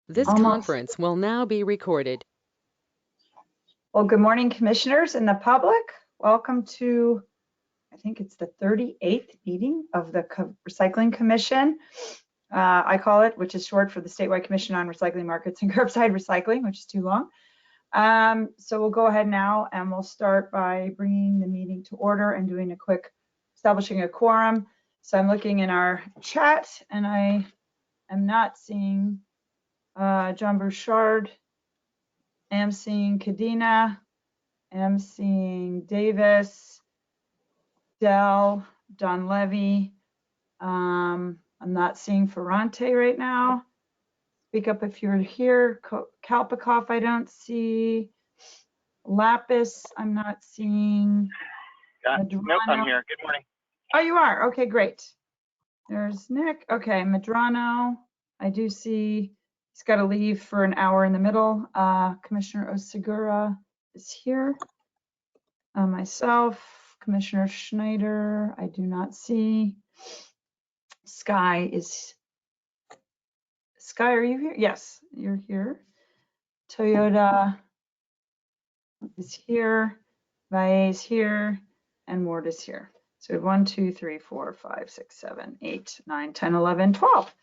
This conference will now be recorded. Well, good morning, commissioners and the public. Welcome to, I think it's the 38th meeting of the Recycling Commission. I call it, which is short for the Statewide Commission on Recycling Markets and Curbside Recycling, which is too long. So we'll go ahead now and we'll start by bringing the meeting to order and doing a quick establishing a quorum. So I'm looking in our chat and I am not seeing John Bouchard. I am seeing Kadena. I am seeing Davis, Dell, Don Levy. I'm not seeing Ferrante right now. Speak up if you're here. Kalpikoff, I don't see. Lapis, I'm not seeing. Nope, I'm here. Good morning. Oh, you are? Okay, great. There's Nick. Okay, Medrano, I do see. He's got to leave for an hour in the middle. Commissioner Osagura is here. Myself, Commissioner Schneider, I do not see. Sky, are you here? Yes, you're here. Toyota is here. Valle is here. And Ward is here. So we have 1, 2, 3, 4, 5, 6, 7, 8, 9, 10, 11, 12.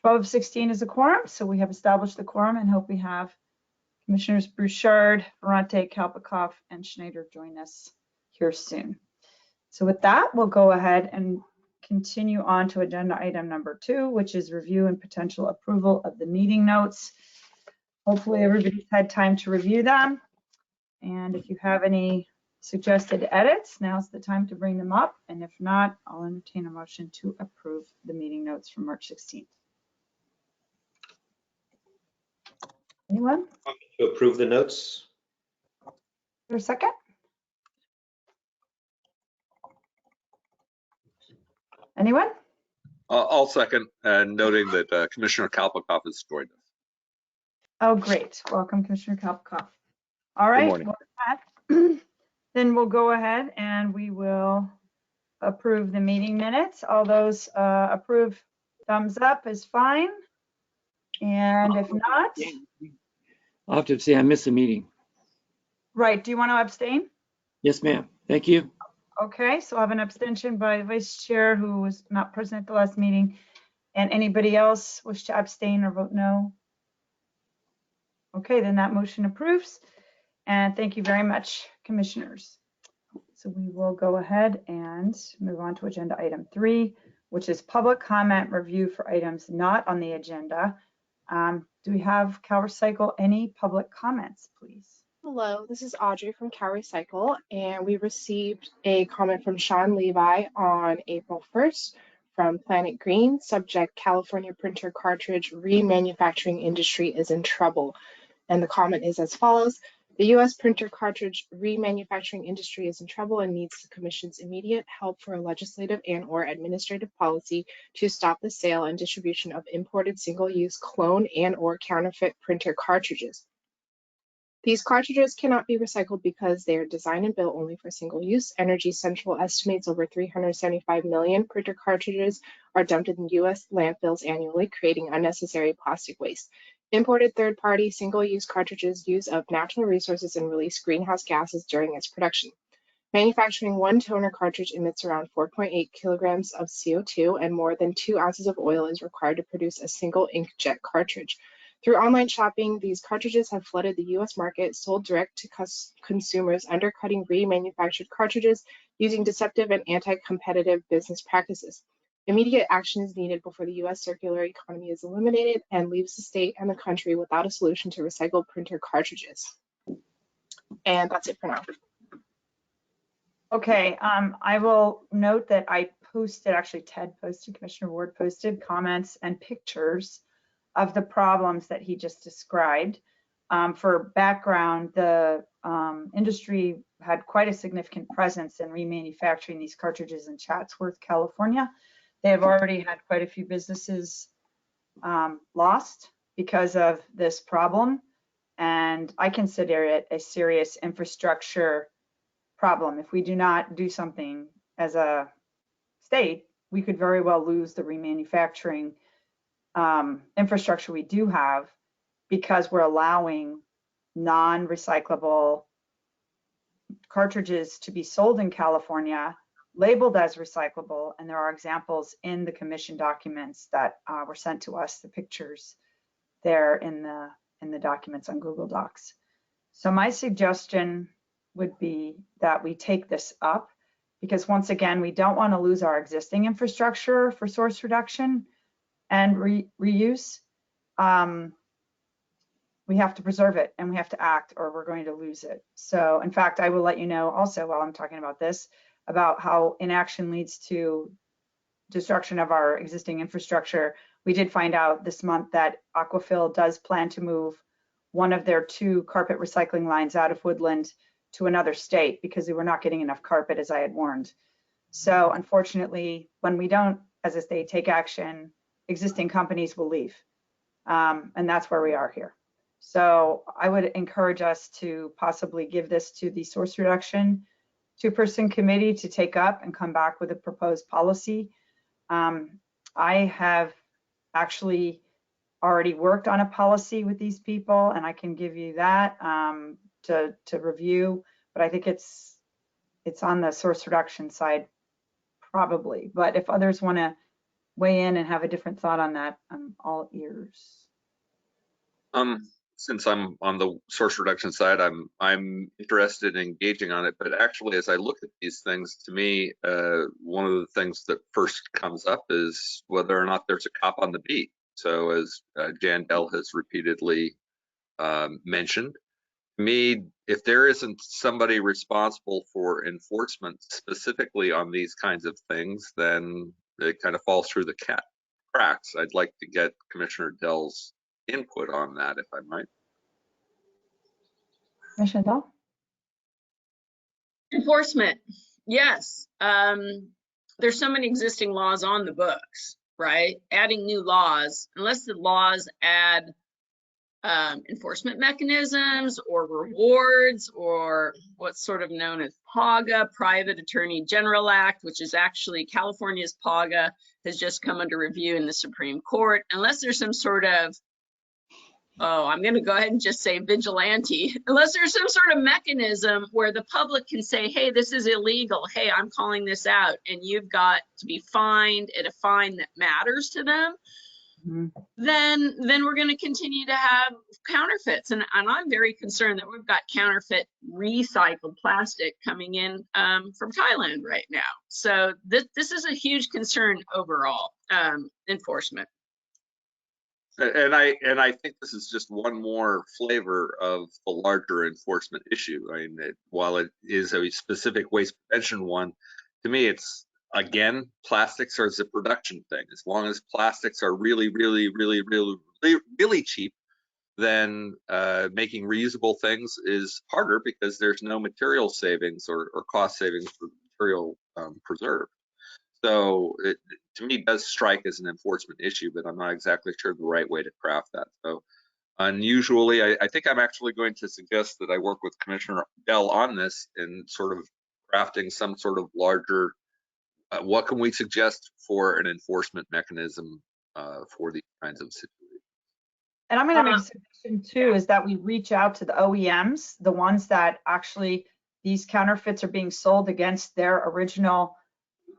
12 of 16 is a quorum. So we have established the quorum and hope we have Commissioners Bouchard, Ferrante, Kalpikoff, and Schneider join us here soon. So with that, we'll go ahead and continue on to agenda item number 2, which is review and potential approval of the meeting notes. Hopefully everybody's had time to review them. And if you have any suggested edits, now's the time to bring them up. And if not, I'll entertain a motion to approve the meeting notes from March 16th. Anyone? To approve the notes. For a second? Anyone? I'll second, and noting that Commissioner Kalpikoff has joined us. Oh, great. Welcome, Commissioner Kalpikoff. All right. Well, then we'll go ahead and we will approve the meeting minutes. All those approve, thumbs up is fine. And if not, I'll have to say I missed a meeting. right. Do you want to abstain? Yes, ma'am. Thank you. Okay, so I have an abstention by Vice Chair who was not present at the last meeting. And anybody else wish to abstain or vote no? Okay, then that motion approves. And thank you very much, commissioners. So we will go ahead and move on to agenda item 3, which is public comment review for items not on the agenda. Do we have CalRecycle any public comments, please? Hello, this is Audrey from CalRecycle, and we received a comment from Sean Levi on April 1st from Planet Green, subject California printer cartridge remanufacturing industry is in trouble. And the comment is as follows: the U.S. printer cartridge remanufacturing industry is in trouble and needs the Commission's immediate help for a legislative and/or administrative policy to stop the sale and distribution of imported single-use clone and/or counterfeit printer cartridges. These cartridges cannot be recycled because they are designed and built only for single use. Energy Central estimates over 375 million printer cartridges are dumped in U.S. landfills annually, creating unnecessary plastic waste. Imported third-party single-use cartridges use up natural resources and release greenhouse gases during its production. Manufacturing one toner cartridge emits around 4.8 kilograms of CO2 and more than 2 ounces of oil is required to produce a single inkjet cartridge. Through online shopping, these cartridges have flooded the U.S. market, sold direct to consumers, undercutting remanufactured cartridges using deceptive and anti-competitive business practices. Immediate action is needed before the U.S. circular economy is eliminated and leaves the state and the country without a solution to recycled printer cartridges. And that's it for now. Okay, I will note that I posted, actually Ted posted, Commissioner Ward posted comments and pictures of the problems that he just described. For background, the industry had quite a significant presence in remanufacturing these cartridges in Chatsworth, California. They have already had quite a few businesses lost because of this problem. And I consider it a serious infrastructure problem. If we do not do something as a state, we could very well lose the remanufacturing infrastructure we do have because we're allowing non-recyclable cartridges to be sold in California, labeled as recyclable, and there are examples in the commission documents that were sent to us, the pictures there in the documents on Google Docs. So my suggestion would be that we take this up, because once again, we don't want to lose our existing infrastructure for source reduction and reuse. We have to preserve it and we have to act, or we're going to lose it. So in fact, I will let you know also while I'm talking about this, about how inaction leads to destruction of our existing infrastructure. We did find out this month that Aquafil does plan to move one of their 2 carpet recycling lines out of Woodland to another state because they were not getting enough carpet, as I had warned. So unfortunately, when we don't, as a state, take action, existing companies will leave. And that's where we are here. So I would encourage us to possibly give this to the source reduction 2-person committee to take up and come back with a proposed policy. I have actually already worked on a policy with these people, and I can give you that to review, but I think it's on the source reduction side probably. But if others want to weigh in and have a different thought on that, I'm all ears. Since I'm on the source reduction side, I'm interested in engaging on it. But actually, as I look at these things, to me, one of the things that first comes up is whether or not there's a cop on the beat. So as Jan Dell has repeatedly mentioned, to me, if there isn't somebody responsible for enforcement specifically on these kinds of things, then it kind of falls through the cracks. I'd like to get Commissioner Dell's input on that, if I might. Commissioner Dell? Enforcement, yes. There's so many existing laws on the books, right? Adding new laws, unless the laws add enforcement mechanisms or rewards, or what's sort of known as PAGA, Private Attorney General Act, which is actually California's PAGA, has just come under review in the Supreme Court. Unless there's some sort of, I'm going to go ahead and just say vigilante, unless there's some sort of mechanism where the public can say, hey, this is illegal. Hey, I'm calling this out, and you've got to be fined at a fine that matters to them. Then we're going to continue to have counterfeits. And I'm very concerned that we've got counterfeit recycled plastic coming in from Thailand right now. So this is a huge concern overall, enforcement. And I think this is just one more flavor of the larger enforcement issue. I mean, while it is a specific waste prevention one, to me, it's, again, plastics are a production thing. As long as plastics are really, really, really, really, really cheap, then making reusable things is harder because there's no material savings or cost savings for material preserved. So it, to me, does strike as an enforcement issue, but I'm not exactly sure the right way to craft that. So unusually, I think I'm actually going to suggest that I work with Commissioner Dell on this and sort of crafting some sort of larger, what can we suggest for an enforcement mechanism for these kinds of situations? And I'm going to make a suggestion too, is that we reach out to the OEMs, the ones that actually these counterfeits are being sold against their original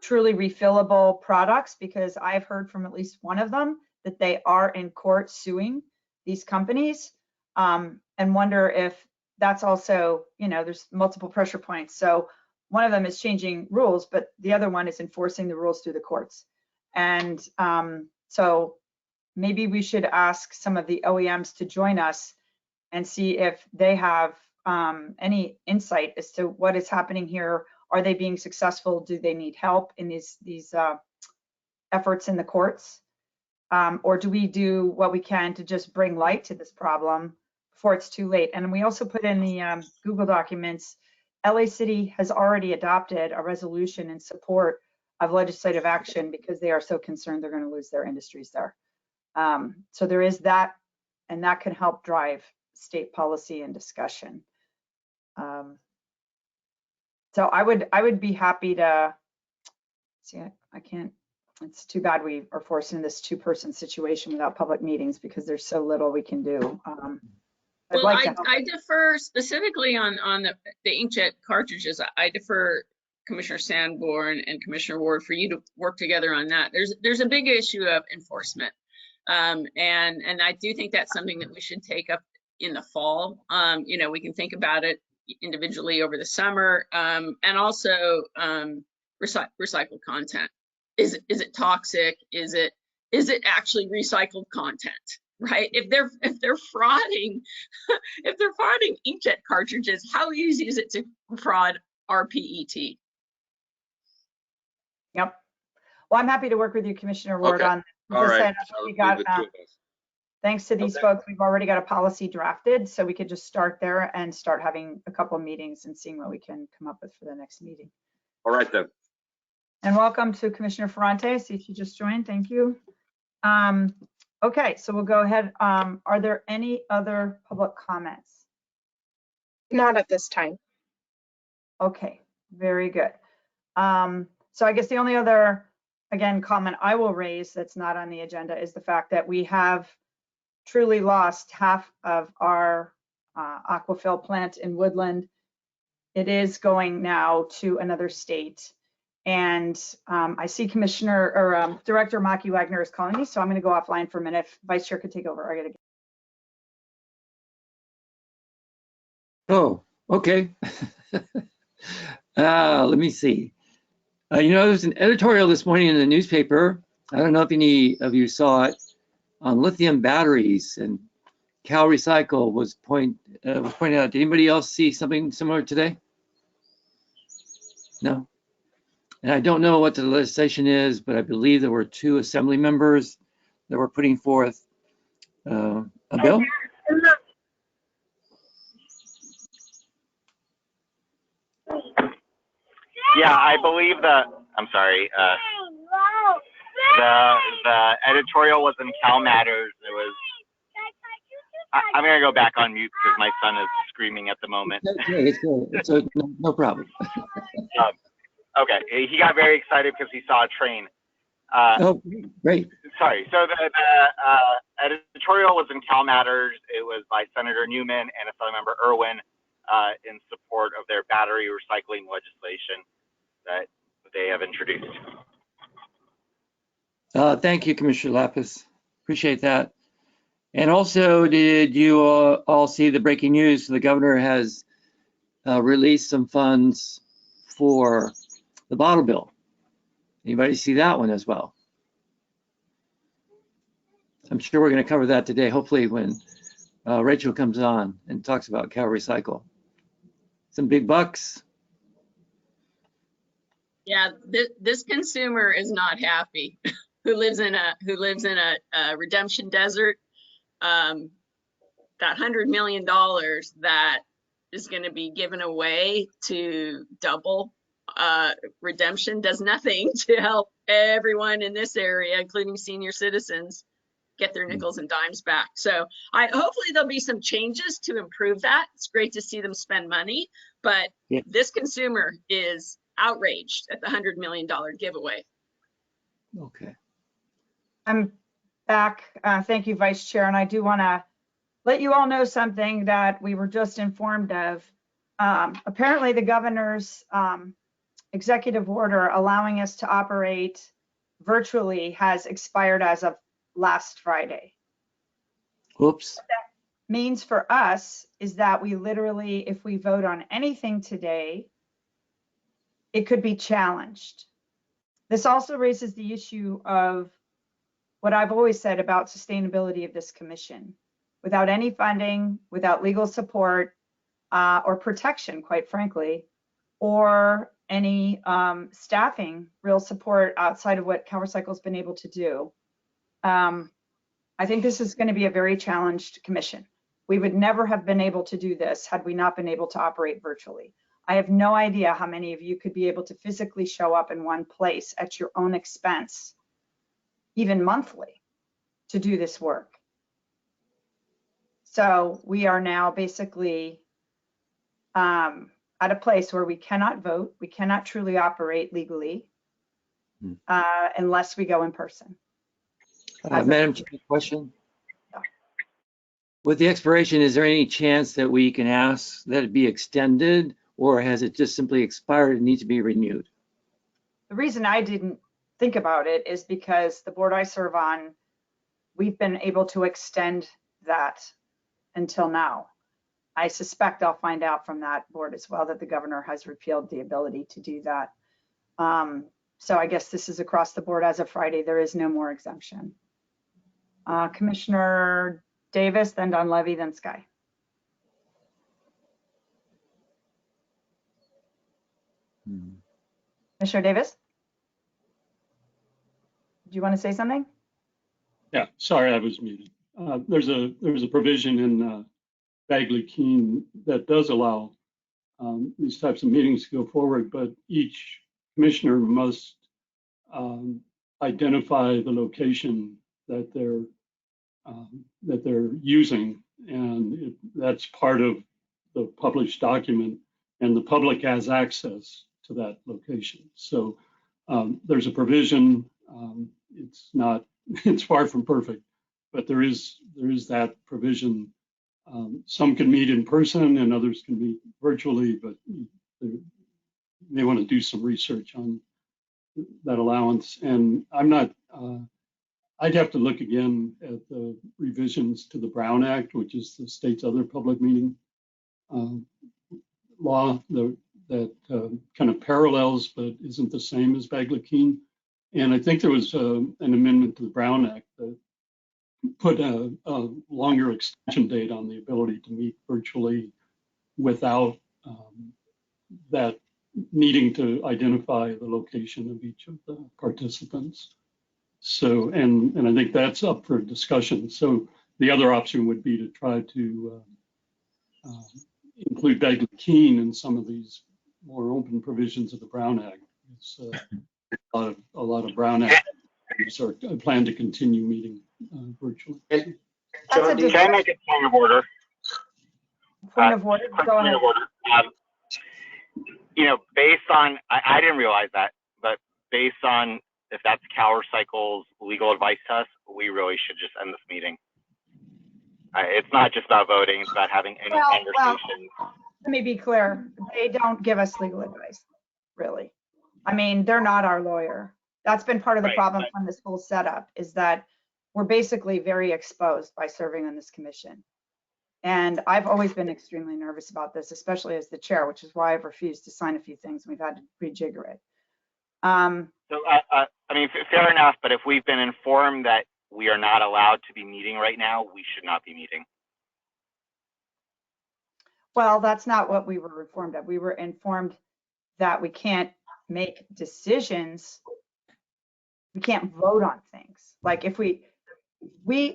truly refillable products, because I've heard from at least one of them that they are in court suing these companies, and wonder if that's also, there's multiple pressure points. So one of them is changing rules, but the other one is enforcing the rules through the courts. And so maybe we should ask some of the OEMs to join us and see if they have any insight as to what is happening here. Are they being successful? Do they need help in these efforts in the courts? Or do we do what we can to just bring light to this problem before it's too late? And we also put in the Google documents, LA City has already adopted a resolution in support of legislative action because they are so concerned they're going to lose their industries there. So there is that, and that can help drive state policy and discussion. So I would be happy to see. I can't. It's too bad we are forced into this two-person situation without public meetings because there's so little we can do. I'd Well, like to help. I defer specifically on the inkjet cartridges. I defer Commissioner Sanborn and Commissioner Ward for you to work together on that. There's a big issue of enforcement. And I do think that's something that we should take up in the fall. You know, we can think about it individually over the summer, and also recycled content. Is it toxic? Is it actually recycled content? Right? If they're frauding, if they're frauding inkjet cartridges, how easy is it to fraud RPET? Yep. Well, I'm happy to work with you, Commissioner Ward, Okay. on this. All right. Said, So we leave got, the two of us. thanks to these Okay. folks, we've already got a policy drafted, so we could just start there and start having a couple of meetings and seeing what we can come up with for the next meeting. All right then. And welcome to Commissioner Ferrante. I see she just joined. Thank you. Okay, so we'll go ahead. Are there any other public comments? Not at this time. Okay, very good. So I guess the only other, again, comment I will raise that's not on the agenda is the fact that we have truly lost half of our aquafill plant in Woodland. It is going now to another state. And I see Commissioner or Director Maki Wagner is calling me, so I'm going to go offline for a minute. If Vice Chair could take over. I got to. Oh, okay. Let me see. You know, there's an editorial this morning in the newspaper. I don't know if any of you saw it on lithium batteries, and Cal Recycle was pointed out. Did anybody else see something similar today? No. And I don't know what the legislation is, but I believe there were 2 assembly members that were putting forth a bill. Yeah, I believe I'm sorry. The editorial was in Cal Matters. It was. I'm gonna go back on mute because my son is screaming at the moment. It's no problem. Okay, he got very excited because he saw a train. Oh, great. Sorry. So the editorial was in Cal Matters. It was by Senator Newman and Assemblymember Irwin in support of their battery recycling legislation that they have introduced. Thank you, Commissioner Lapis. Appreciate that. And also, did you all see the breaking news? The governor has released some funds for the bottle bill. Anybody see that one as well? I'm sure we're going to cover that today, hopefully when Rachel comes on and talks about Cal Recycle. Some big bucks. Yeah, this consumer is not happy. who lives in a redemption desert. That $100 million that is going to be given away to double redemption does nothing to help everyone in this area, including senior citizens, get their nickels and dimes back. So hopefully there'll be some changes to improve that. It's great to see them spend money, but this consumer is outraged at the $100 million giveaway. Okay. I'm back. Thank you, Vice Chair. And I do want to let you all know something that we were just informed of. Apparently the governor's executive order allowing us to operate virtually has expired as of last Friday. Whoops. What that means for us is that we literally, if we vote on anything today, it could be challenged. This also raises the issue of what I've always said about sustainability of this commission. Without any funding, without legal support or protection, quite frankly, or any staffing, real support outside of what Cal Recycle's been able to do, I think this is going to be a very challenged commission. We would never have been able to do this had we not been able to operate virtually. I have no idea how many of you could be able to physically show up in one place at your own expense, even monthly, to do this work. So we are now basically at a place where we cannot vote, we cannot truly operate legally, unless we go in person. Madam Chair, question. With the expiration, is there any chance that we can ask that it be extended, or has it just simply expired and needs to be renewed? The reason I didn't think about it is because the board I serve on, we've been able to extend that until now. I suspect I'll find out from that board as well that the governor has repealed the ability to do that. So I guess this is across the board as of Friday. There is no more exemption. Commissioner Davis, then Dunleavy, then Sky. Commissioner Davis? Do you want to say something? Yeah, sorry, I was muted. There's a provision in Bagley-Keene that does allow these types of meetings to go forward, but each commissioner must identify the location that they're using, and that's part of the published document, and the public has access to that location. So there's a provision. It's far from perfect, but there is that provision. Some can meet in person and others can meet virtually, but they may want to do some research on that allowance. And I'm not, I'd have to look again at the revisions to the Brown Act, which is the state's other public meeting law that kind of parallels but isn't the same as Bagley-Keene. And I think there was an amendment to the Brown Act that put a longer extension date on the ability to meet virtually without that needing to identify the location of each of the participants. So, and I think that's up for discussion. So the other option would be to try to include Bagley-Keene in some of these more open provisions of the Brown Act. It's a lot of Brown Act are plan to continue meeting virtually. John, Can I make a point of order? Point of order, go ahead. You know, based on, I didn't realize that, but based on if that's CalRecycle's legal advice to us, we really should just end this meeting. It's not just about voting, it's about having any conversation. Let me be clear. They don't give us legal advice, really. I mean, they're not our lawyer. That's been part of the problem from this whole setup, is that we're basically very exposed by serving on this commission. And I've always been extremely nervous about this, especially as the chair, which is why I've refused to sign a few things. We've had to rejigger it. So, I mean, fair enough, but if we've been informed that we are not allowed to be meeting right now, we should not be meeting. Well, that's not what we were informed of. We were informed that we can't make decisions. We can't vote on things. Like if we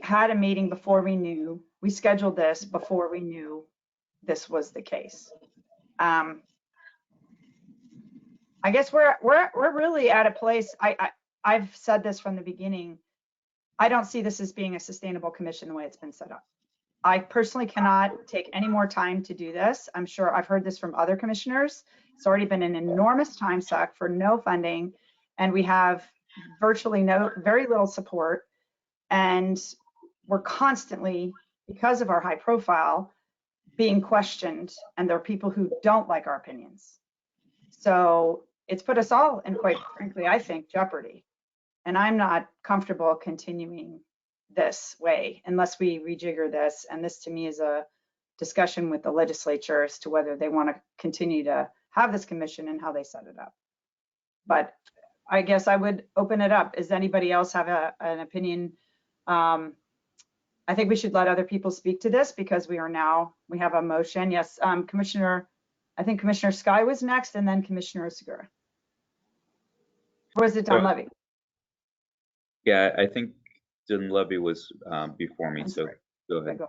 had a meeting before we knew, we scheduled this before we knew this was the case. I guess we're really at a place, I've said this from the beginning, I don't see this as being a sustainable commission the way it's been set up. I personally cannot take any more time to do this. I'm sure I've heard this from other commissioners. It's already been an enormous time suck for no funding, and we have virtually very little support, and we're constantly, because of our high profile, being questioned, and there are people who don't like our opinions. So it's put us all in, quite frankly, I think, jeopardy. And I'm not comfortable continuing this way unless we rejigger this. And this to me is a discussion with the legislature as to whether they want to continue to have this commission and how they set it up. But I guess I would open it up. Does anybody else have an opinion? I think we should let other people speak to this because we have a motion. Yes, Commissioner, I think Commissioner Sky was next and then Commissioner Segura. Or was it Dunleavy? Yeah, I think Dunleavy was before me, so go ahead.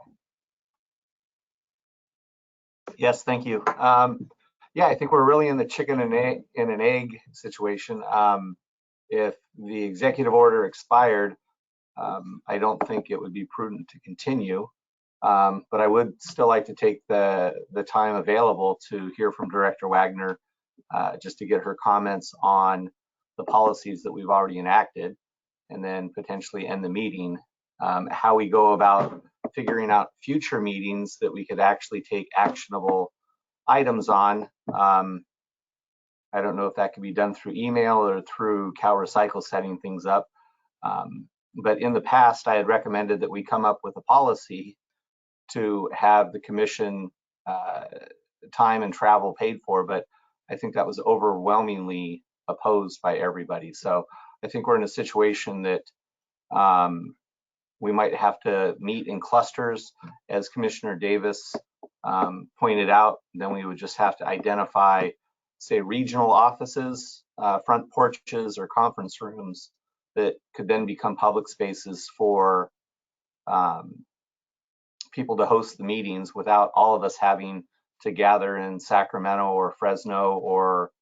Yes, thank you. Yeah, I think we're really in the chicken and an egg situation. If the executive order expired, I don't think it would be prudent to continue, but I would still like to take the time available to hear from Director Wagner, just to get her comments on the policies that we've already enacted and then potentially end the meeting. How we go about figuring out future meetings that we could actually take actionable items on. I don't know if that could be done through email or through Cal Recycle setting things up. But in the past, I had recommended that we come up with a policy to have the commission time and travel paid for, but I think that was overwhelmingly opposed by everybody. So I think we're in a situation that we might have to meet in clusters, as Commissioner Davis pointed out. Then we would just have to identify, say, regional offices, front porches, or conference rooms that could then become public spaces for people to host the meetings without all of us having to gather in Sacramento or Fresno or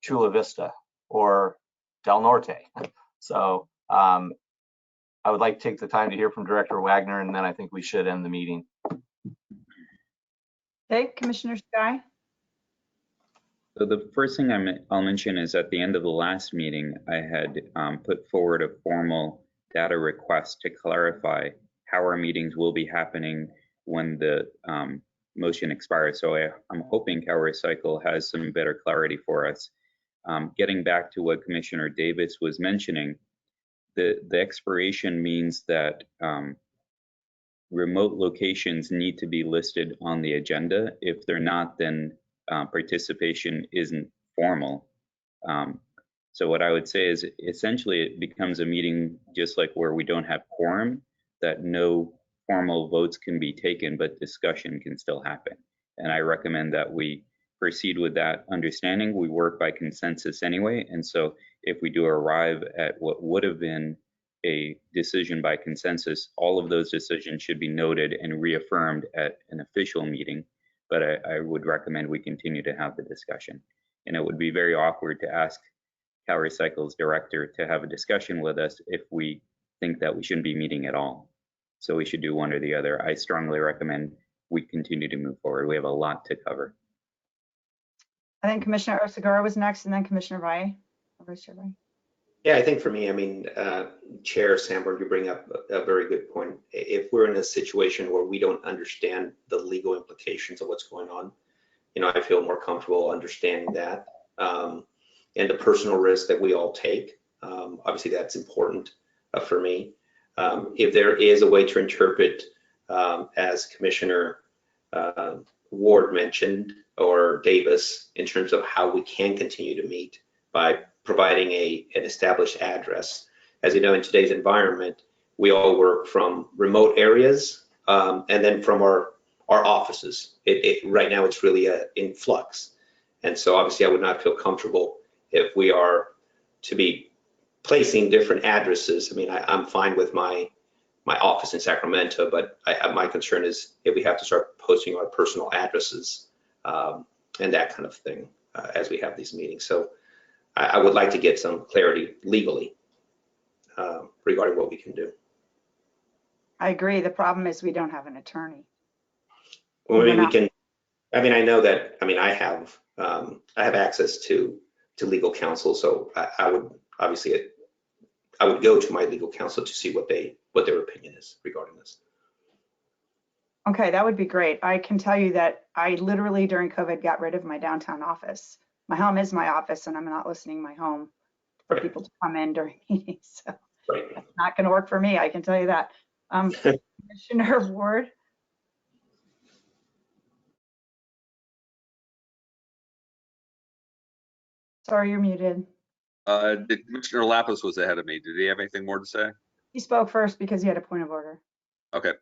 Chula Vista or Del Norte. So I would like to take the time to hear from Director Wagner, and then I think we should end the meeting. Okay, Commissioner Sky. So the first thing I'll mention is at the end of the last meeting, I had put forward a formal data request to clarify how our meetings will be happening when the motion expires. So I'm hoping Cal Recycle has some better clarity for us. Getting back to what Commissioner Davis was mentioning, the expiration means that remote locations need to be listed on the agenda. If they're not, then participation isn't formal. So what I would say is essentially it becomes a meeting just like where we don't have quorum, that no formal votes can be taken, but discussion can still happen. And I recommend that we proceed with that understanding. We work by consensus anyway. And so if we do arrive at what would have been a decision by consensus, all of those decisions should be noted and reaffirmed at an official meeting. But I would recommend we continue to have the discussion. And it would be very awkward to ask Cal Recycle's director to have a discussion with us if we think that we shouldn't be meeting at all. So we should do one or the other. I strongly recommend we continue to move forward. We have a lot to cover. I think Commissioner Osigara was next, and then Commissioner Valle. Yeah, I think for me, I mean, Chair Sanborn, you bring up a very good point. If we're in a situation where we don't understand the legal implications of what's going on, you know, I feel more comfortable understanding that and the personal risk that we all take. Obviously, that's important for me. If there is a way to interpret, as Commissioner Ward mentioned, or Davis, in terms of how we can continue to meet by providing an established address. As you know, in today's environment, we all work from remote areas and then from our offices. Right now, it's really in flux. And so obviously, I would not feel comfortable if we are to be placing different addresses. I mean, I'm fine with my office in Sacramento, but my concern is if we have to start posting our personal addresses and that kind of thing as we have these meetings. So I would like to get some clarity legally regarding what we can do. I agree. The problem is we don't have an attorney. Well, I mean, we can. I mean, I know that. I mean, I have access to legal counsel, so I would obviously I would go to my legal counsel to see what their opinion is regarding this. Okay, that would be great. I can tell you that I literally during COVID got rid of my downtown office. My home is my office, and I'm not listing my home for people to come in during meetings. So that's not going to work for me. I can tell you that. Commissioner Ward. Sorry, you're muted. Commissioner Lapis was ahead of me. Did he have anything more to say? He spoke first because he had a point of order. Okay.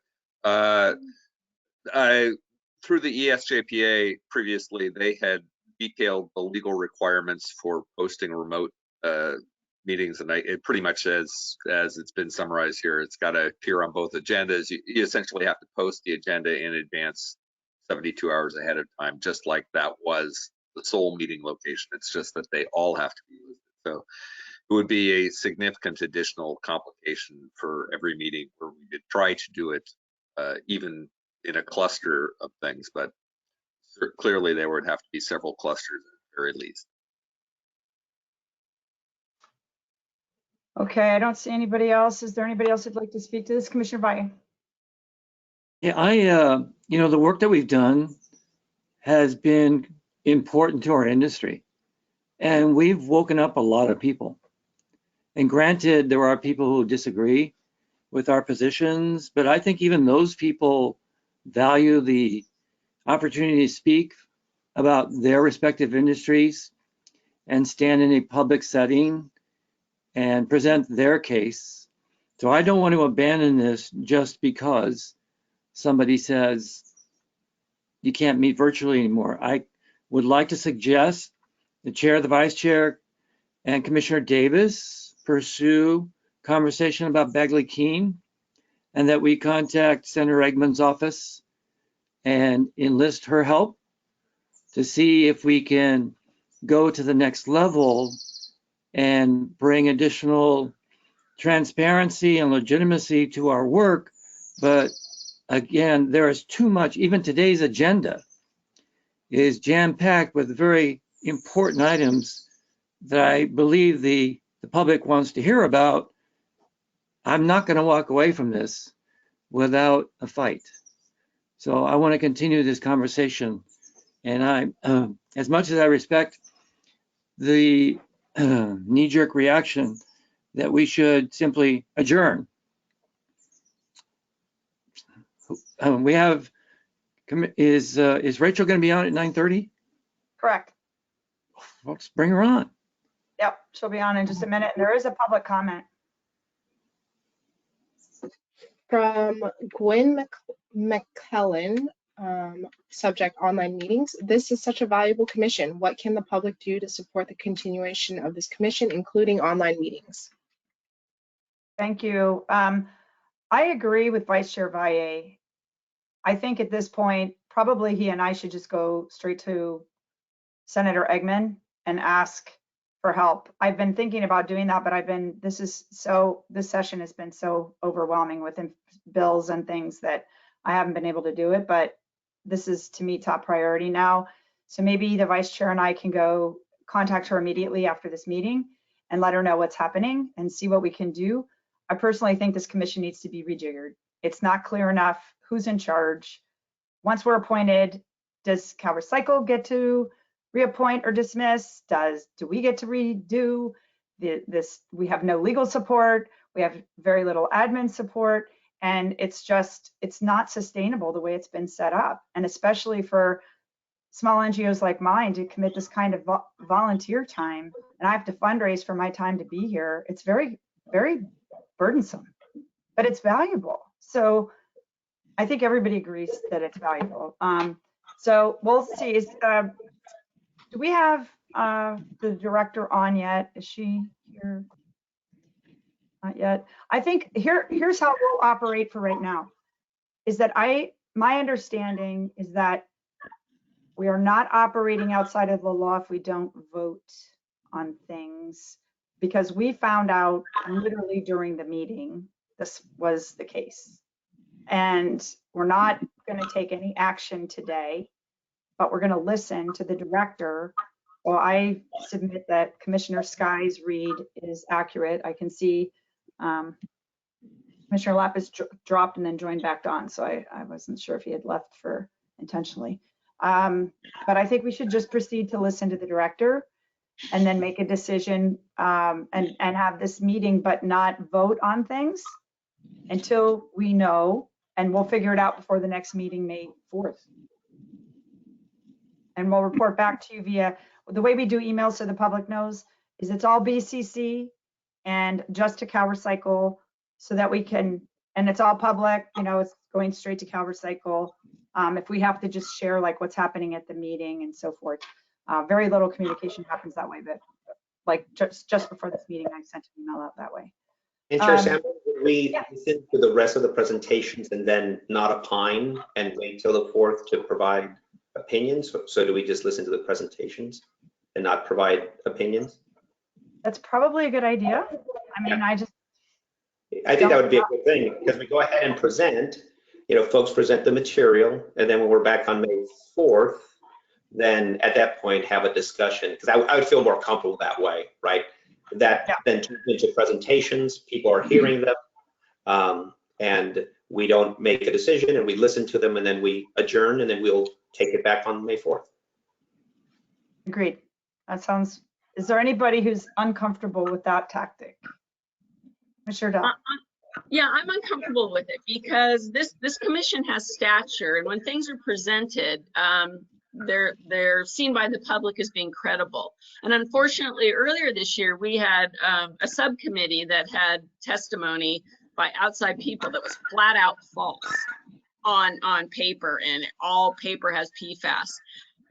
Through the ESJPA previously, they had detailed the legal requirements for posting remote meetings, and it pretty much says, as it's been summarized here, it's got to appear on both agendas. You essentially have to post the agenda in advance 72 hours ahead of time, just like that was the sole meeting location. It's just that they all have to be listed. So it would be a significant additional complication for every meeting where we did try to do it even in a cluster of things, but clearly there would have to be several clusters at the very least. Okay, I don't see anybody else. Is there anybody else who'd like to speak to this? Commissioner Valle? Yeah, the work that we've done has been important to our industry, and we've woken up a lot of people. And granted, there are people who disagree with our positions, but I think even those people value the opportunity to speak about their respective industries and stand in a public setting and present their case. So I don't want to abandon this just because somebody says you can't meet virtually anymore. I would like to suggest the chair, the vice chair, and Commissioner Davis pursue conversation about Bagley-Keene, and that we contact Senator Eggman's office and enlist her help to see if we can go to the next level and bring additional transparency and legitimacy to our work. But again, there is too much. Even today's agenda is jam-packed with very important items that I believe the public wants to hear about. I'm not going to walk away from this without a fight. So I want to continue this conversation. And I, as much as I respect the knee-jerk reaction that we should simply adjourn. We have, is Rachel going to be on at 9:30? Correct. Let's bring her on. Yep, she'll be on in just a minute. There is a public comment. From Gwen McClellan, subject online meetings. This is such a valuable commission. What can the public do to support the continuation of this commission, including online meetings? Thank you. I agree with Vice Chair Valle. I think at this point, probably he and I should just go straight to Senator Eggman and ask for help. I've been thinking about doing that, but this session has been so overwhelming with bills and things that I haven't been able to do it, but this is to me top priority now. So maybe the vice chair and I can go contact her immediately after this meeting and let her know what's happening and see what we can do. I personally think this commission needs to be rejiggered. It's not clear enough who's in charge. Once we're appointed, does Cal Recycle get to reappoint or dismiss? Do we get to redo this? We have no legal support. We have very little admin support. And it's not sustainable the way it's been set up. And especially for small NGOs like mine to commit this kind of volunteer time, and I have to fundraise for my time to be here. It's very, very burdensome, but it's valuable. So I think everybody agrees that it's valuable. So we'll see. Do we have the director on yet? Is she here? Not yet. I think here's how we'll operate for right now. Is that my understanding is that we are not operating outside of the law if we don't vote on things, because we found out literally during the meeting this was the case. And we're not going to take any action today, but we're going to listen to the director. Well, I submit that Commissioner Sky's read is accurate. I can see Commissioner Lapis dropped and then joined back on, so I wasn't sure if he had left for intentionally. But I think we should just proceed to listen to the director and then make a decision and have this meeting, but not vote on things until we know, and we'll figure it out before the next meeting, May 4th. And we'll report back to you via, the way we do emails so the public knows is it's all BCC and just to Cal Recycle, so that we can, and it's all public, it's going straight to Cal Recycle. If we have to just share like what's happening at the meeting and so forth. Very little communication happens that way, but like just before this meeting, I sent an email out that way. And Chair Sam, would we listen to the rest of the presentations and then not opine and wait till the 4th to provide opinions? So do we just listen to the presentations and not provide opinions? That's probably a good idea. I mean, I think that would be a good thing, because we go ahead and present, folks present the material, and then when we're back on May 4th, then at that point have a discussion, because I would feel more comfortable that way, right? That then turns into presentations, people are hearing them, and we don't make a decision and we listen to them and then we adjourn and then we'll take it back on May 4th. Agreed. That sounds, is there anybody who's uncomfortable with that tactic? Commissioner Dell. Yeah, I'm uncomfortable with it because this commission has stature, and when things are presented, they're seen by the public as being credible. And unfortunately, earlier this year, we had a subcommittee that had testimony by outside people that was flat out false on paper, and all paper has PFAS.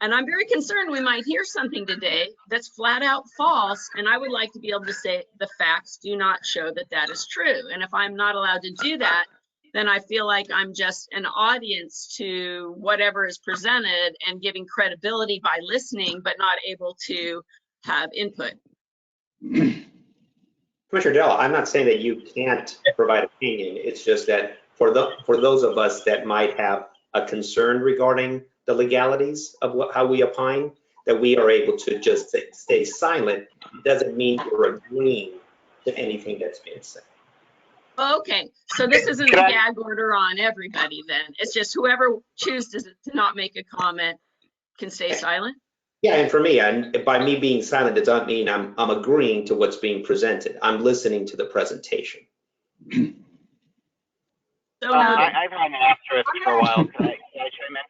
And I'm very concerned we might hear something today that's flat out false, and I would like to be able to say the facts do not show that that is true. And if I'm not allowed to do that, then I feel like I'm just an audience to whatever is presented and giving credibility by listening, but not able to have input. Commissioner Dell, I'm not saying that you can't provide opinion. It's just that for those of us that might have a concern regarding the legalities of how we opine, that we are able to just stay silent. It doesn't mean we're agreeing to anything that's being said. Okay, so this isn't a gag order on everybody then. It's just whoever chooses to not make a comment can stay silent? Yeah, and for me, and by me being silent, it doesn't mean I'm agreeing to what's being presented. I'm listening to the presentation. So I've had an asterisk for a while. Can I chime in?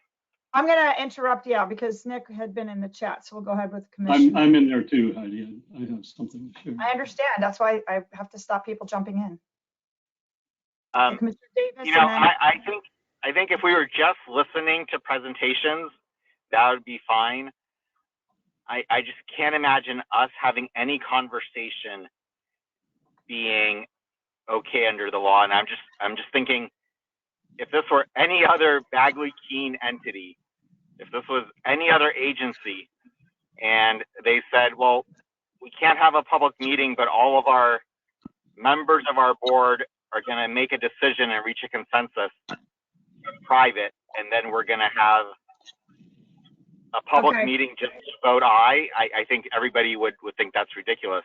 I'm going to interrupt, yeah, because Nick had been in the chat, so we'll go ahead with the commission. I'm in there too, Heidi. I have something to share. I understand. That's why I have to stop people jumping in. Commissioner Davis, You know, and then, I think if we were just listening to presentations, that would be fine. I just can't imagine us having any conversation being okay under the law. And I'm just thinking, if this were any other Bagley-Keene entity, if this was any other agency, and they said, well, we can't have a public meeting, but all of our members of our board are going to make a decision and reach a consensus private, and then we're going to have a public meeting just to vote aye, I think everybody would think that's ridiculous.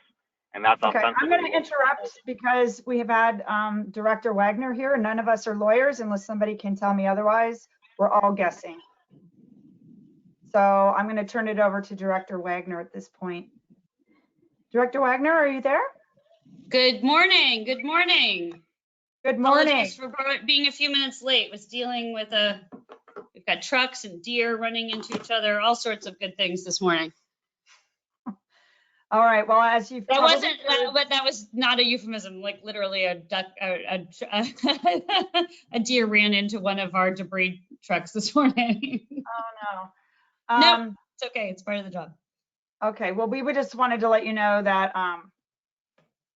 And that's okay, offensive. I'm going to interrupt because we have had Director Wagner here. None of us are lawyers unless somebody can tell me otherwise. We're all guessing. So I'm going to turn it over to Director Wagner at this point. Director Wagner, are you there? Good morning. Good morning. Good morning. Apologies for being a few minutes late. Was dealing with we've got trucks and deer running into each other, all sorts of good things this morning. All right. Well, as you've that was not a euphemism. Like literally, a duck, a deer ran into one of our debris trucks this morning. Oh no. No, it's okay. It's part of the job. Okay. Well, we just wanted to let you know that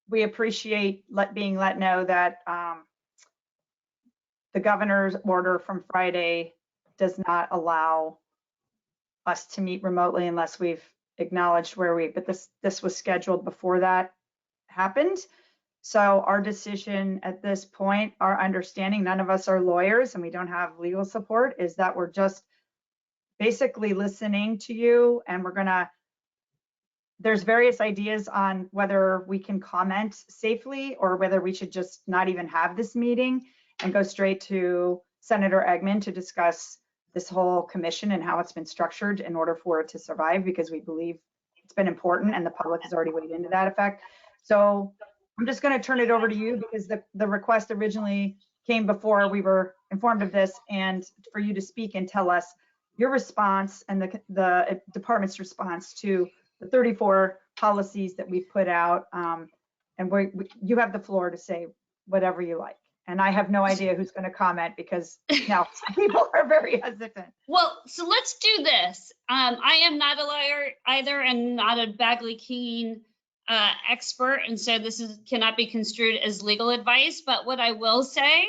we appreciate being let know that the governor's order from Friday does not allow us to meet remotely unless we've acknowledged but this was scheduled before that happened. So our decision at this point, our understanding, none of us are lawyers and we don't have legal support, is that we're just basically listening to you, and there's various ideas on whether we can comment safely or whether we should just not even have this meeting and go straight to Senator Eggman to discuss this whole commission and how it's been structured in order for it to survive, because we believe it's been important and the public has already weighed into that effect. So I'm just going to turn it over to you because the request originally came before we were informed of this, and for you to speak and tell us your response and the department's response to the 34 policies that we've put out. And you have the floor to say whatever you like. And I have no idea who's going to comment because now people are very hesitant. Well, so let's do this. I am not a lawyer either and not a Bagley-Keene expert. And so this cannot be construed as legal advice. But what I will say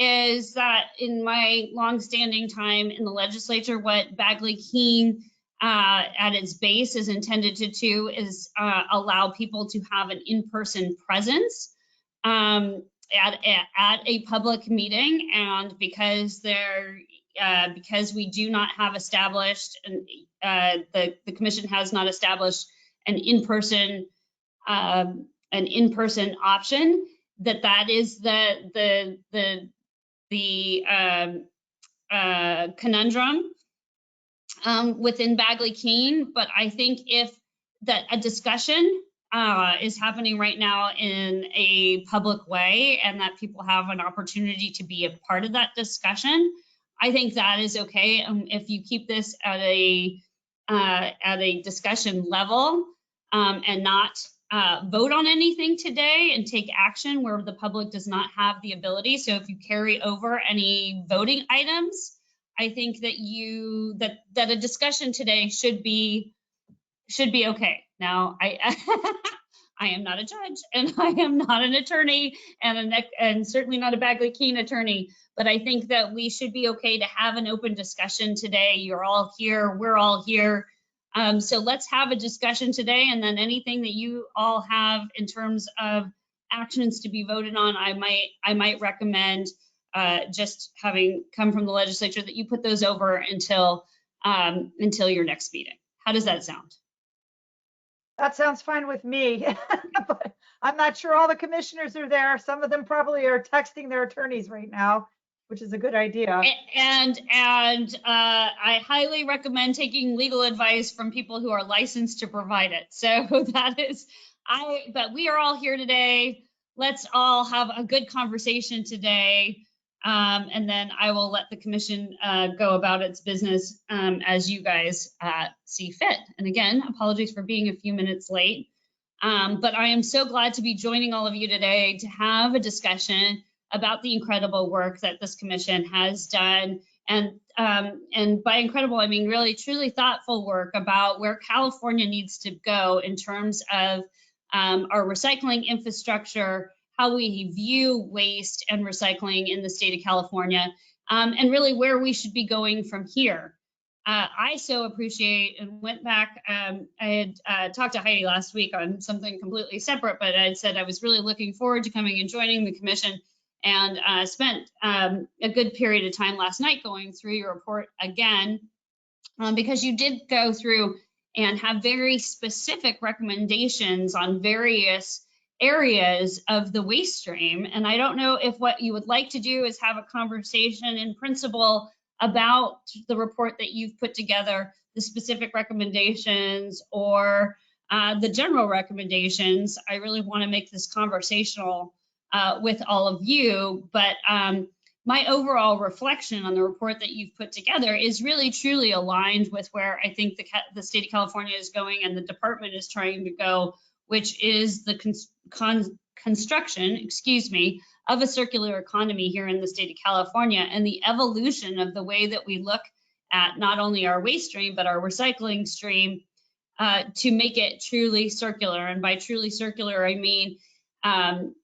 is that in my longstanding time in the legislature, what Bagley-Keene at its base is intended to do is allow people to have an in-person presence at a public meeting, and because we do not have established, and the commission has not established an in-person an in-person option, that is the conundrum within Bagley-Keene. But I think if that a discussion is happening right now in a public way, and that people have an opportunity to be a part of that discussion, I think that is okay. If you keep this at a discussion level and not vote on anything today and take action where the public does not have the ability. So if you carry over any voting items, I think that that a discussion today should be okay. Now, I am not a judge, and I am not an attorney, and certainly not a Bagley-Keene attorney, but I think that we should be okay to have an open discussion today. You're all here, we're all here. So let's have a discussion today, and then anything that you all have in terms of actions to be voted on, I might recommend just having come from the legislature that you put those over until your next meeting. How does that sound? That sounds fine with me, but I'm not sure all the commissioners are there. Some of them probably are texting their attorneys right now, which is a good idea. And I highly recommend taking legal advice from people who are licensed to provide it. So that is, but we are all here today. Let's all have a good conversation today. And then I will let the commission go about its business as you guys see fit. And again, apologies for being a few minutes late. But I am so glad to be joining all of you today to have a discussion about the incredible work that this commission has done. And by incredible, I mean really, truly thoughtful work about where California needs to go in terms of our recycling infrastructure, how we view waste and recycling in the state of California, and really where we should be going from here. I so appreciate and went back, I had talked to Heidi last week on something completely separate, but I said I was really looking forward to coming and joining the commission, and spent a good period of time last night going through your report again, because you did go through and have very specific recommendations on various areas of the waste stream. And I don't know if what you would like to do is have a conversation in principle about the report that you've put together, the specific recommendations, or the general recommendations. I really want to make this conversational with all of you, but my overall reflection on the report that you've put together is really truly aligned with where I think the state of California is going and the department is trying to go, which is the construction, of a circular economy here in the state of California, and the evolution of the way that we look at not only our waste stream, but our recycling stream to make it truly circular. And by truly circular, I mean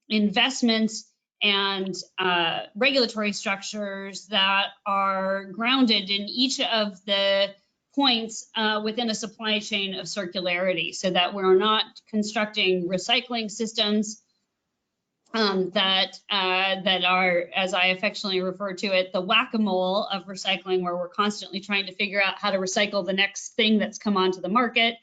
investments and regulatory structures that are grounded in each of the points within a supply chain of circularity, so that we're not constructing recycling systems that are, as I affectionately refer to it, the whack-a-mole of recycling, where we're constantly trying to figure out how to recycle the next thing that's come onto the market.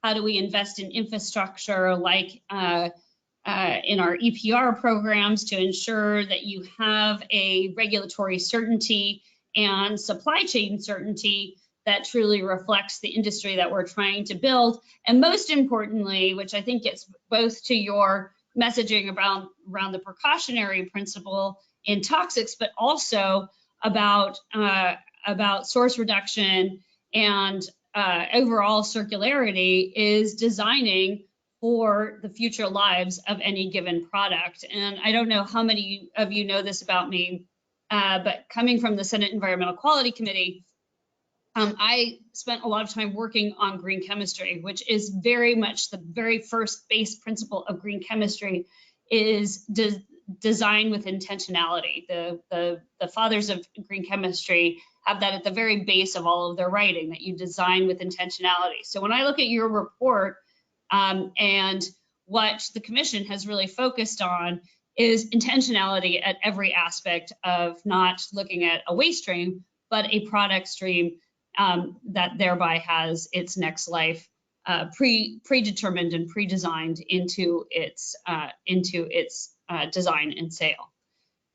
How do we invest in infrastructure like in our EPR programs to ensure that you have a regulatory certainty and supply chain certainty that truly reflects the industry that we're trying to build. And most importantly, which I think gets both to your messaging around the precautionary principle in toxics, but also about source reduction and overall circularity, is designing for the future lives of any given product. And I don't know how many of you know this about me, but coming from the Senate Environmental Quality Committee, I spent a lot of time working on green chemistry, which is very much the very first base principle of green chemistry, is design with intentionality. The fathers of green chemistry have that at the very base of all of their writing, that you design with intentionality. So when I look at your report, and what the commission has really focused on is intentionality at every aspect of not looking at a waste stream, but a product stream that thereby has its next life predetermined and pre-designed into its design and sale.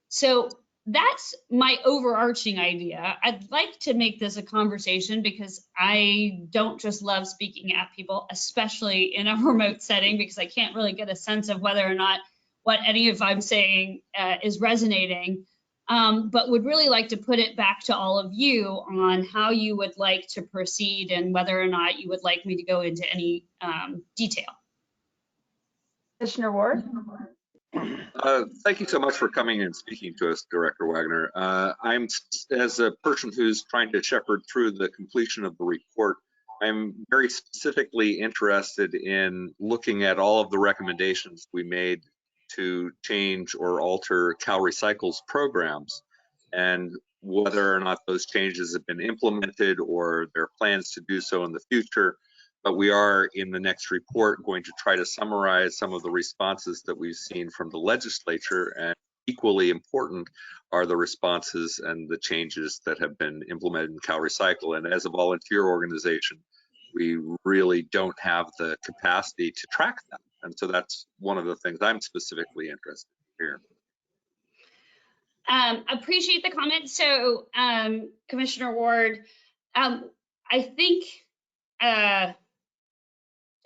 So that's my overarching idea. I'd like to make this a conversation because I don't just love speaking at people, especially in a remote setting, because I can't really get a sense of whether or not what any of I'm saying is resonating, but would really like to put it back to all of you on how you would like to proceed and whether or not you would like me to go into any detail. Commissioner Ward? Thank you so much for coming and speaking to us, Director Wagner. I'm, as a person who's trying to shepherd through the completion of the report, I'm very specifically interested in looking at all of the recommendations we made to change or alter Cal Recycle's programs and whether or not those changes have been implemented or there are plans to do so in the future. But we are, in the next report, going to try to summarize some of the responses that we've seen from the legislature, and equally important are the responses and the changes that have been implemented in Cal Recycle. And as a volunteer organization, we really don't have the capacity to track them. And so that's one of the things I'm specifically interested in here. Appreciate the comment. So, Commissioner Ward, I think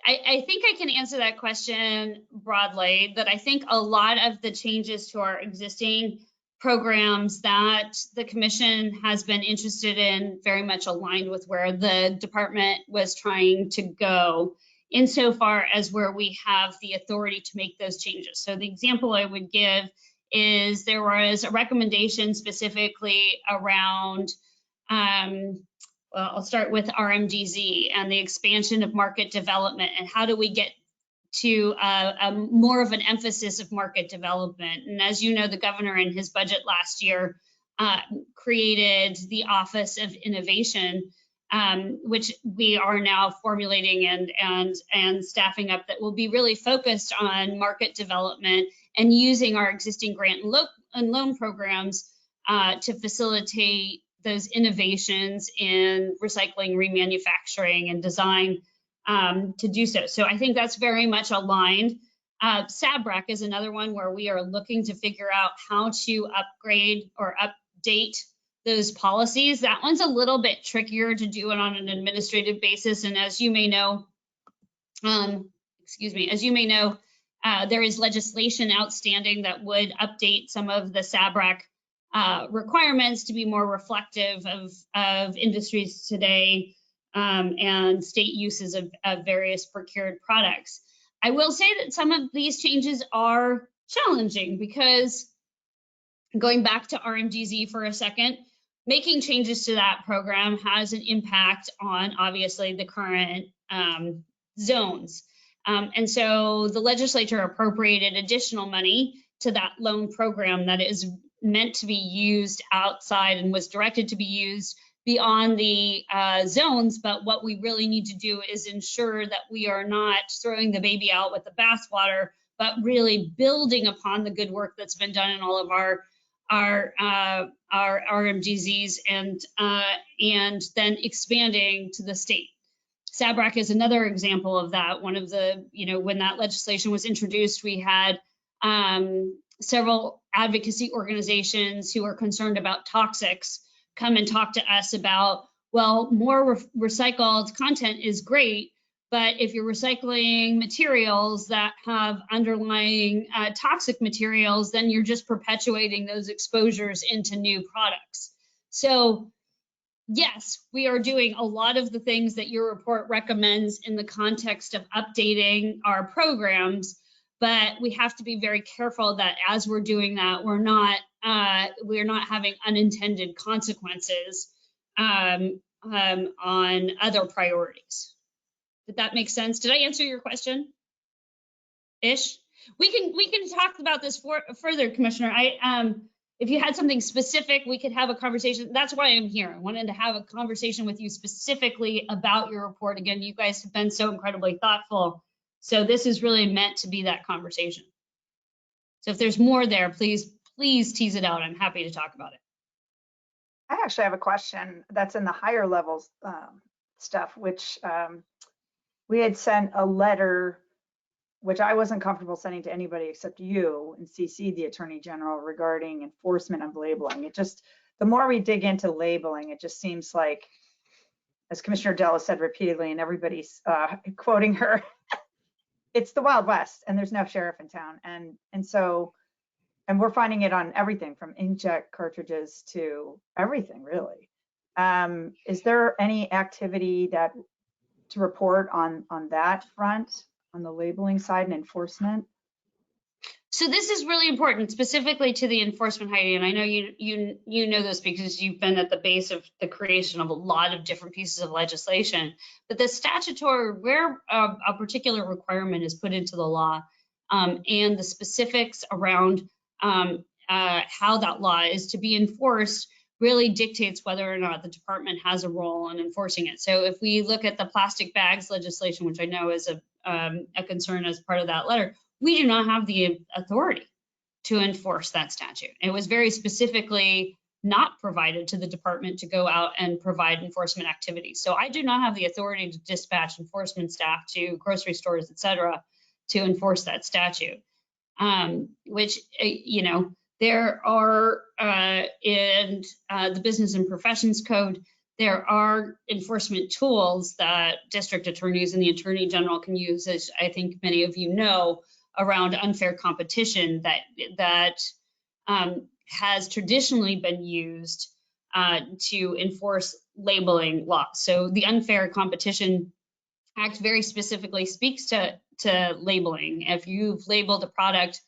I think I can answer that question broadly, that I think a lot of the changes to our existing programs that the commission has been interested in very much aligned with where the department was trying to go, insofar as where we have the authority to make those changes. So the example I would give is there was a recommendation specifically around well, I'll start with RMDZ and the expansion of market development and how do we get to more of an emphasis of market development. And as you know, the governor in his budget last year created the Office of Innovation, which we are now formulating and staffing up, that will be really focused on market development and using our existing grant and loan programs to facilitate those innovations in recycling, remanufacturing, and design to do so. So I think that's very much aligned. SABREC is another one where we are looking to figure out how to upgrade or update those policies. That one's a little bit trickier to do it on an administrative basis. And as you may know, there is legislation outstanding that would update some of the SABREC requirements to be more reflective of industries today and state uses of various procured products. I will say that some of these changes are challenging because, going back to RMDZ for a second, making changes to that program has an impact on obviously the current zones. And so the legislature appropriated additional money to that loan program that is meant to be used outside and was directed to be used beyond the zones. But what we really need to do is ensure that we are not throwing the baby out with the bathwater, but really building upon the good work that's been done in all of our RMDZs and then expanding to the state. SABREC is another example of that. One of the, when that legislation was introduced, we had several advocacy organizations who are concerned about toxics come and talk to us about, well, more recycled content is great, but if you're recycling materials that have underlying toxic materials, then you're just perpetuating those exposures into new products. So yes, we are doing a lot of the things that your report recommends in the context of updating our programs, but we have to be very careful that as we're doing that, we're not having unintended consequences on other priorities. Did that make sense? Did I answer your question? Ish? We can talk about this further, Commissioner. If you had something specific, we could have a conversation. That's why I'm here. I wanted to have a conversation with you specifically about your report. Again, you guys have been so incredibly thoughtful. So this is really meant to be that conversation. So if there's more there, please tease it out. I'm happy to talk about it. I actually have a question that's in the higher levels stuff, which we had sent a letter, which I wasn't comfortable sending to anybody except you, and CC the Attorney General regarding enforcement of labeling. It just, the more we dig into labeling, it just seems like, as Commissioner Della said repeatedly, and everybody's quoting her, it's the Wild West and there's no sheriff in town. And we're finding it on everything from inkjet cartridges to everything, really. Is there any activity to report on that front, on the labeling side and enforcement? So this is really important, specifically to the enforcement, Heidi, and I know you know this because you've been at the base of the creation of a lot of different pieces of legislation. But the statutory, where a particular requirement is put into the law, and the specifics around how that law is to be enforced really dictates whether or not the department has a role in enforcing it. So if we look at the plastic bags legislation, which I know is a concern as part of that letter, we do not have the authority to enforce that statute. It was very specifically not provided to the department to go out and provide enforcement activities. So I do not have the authority to dispatch enforcement staff to grocery stores, et cetera, to enforce that statute. Which, you know, there are in the Business and Professions Code, there are enforcement tools that district attorneys and the Attorney General can use, as I think many of you know, around unfair competition that has traditionally been used to enforce labeling laws. So the Unfair Competition Act very specifically speaks to labeling. If you've labeled a product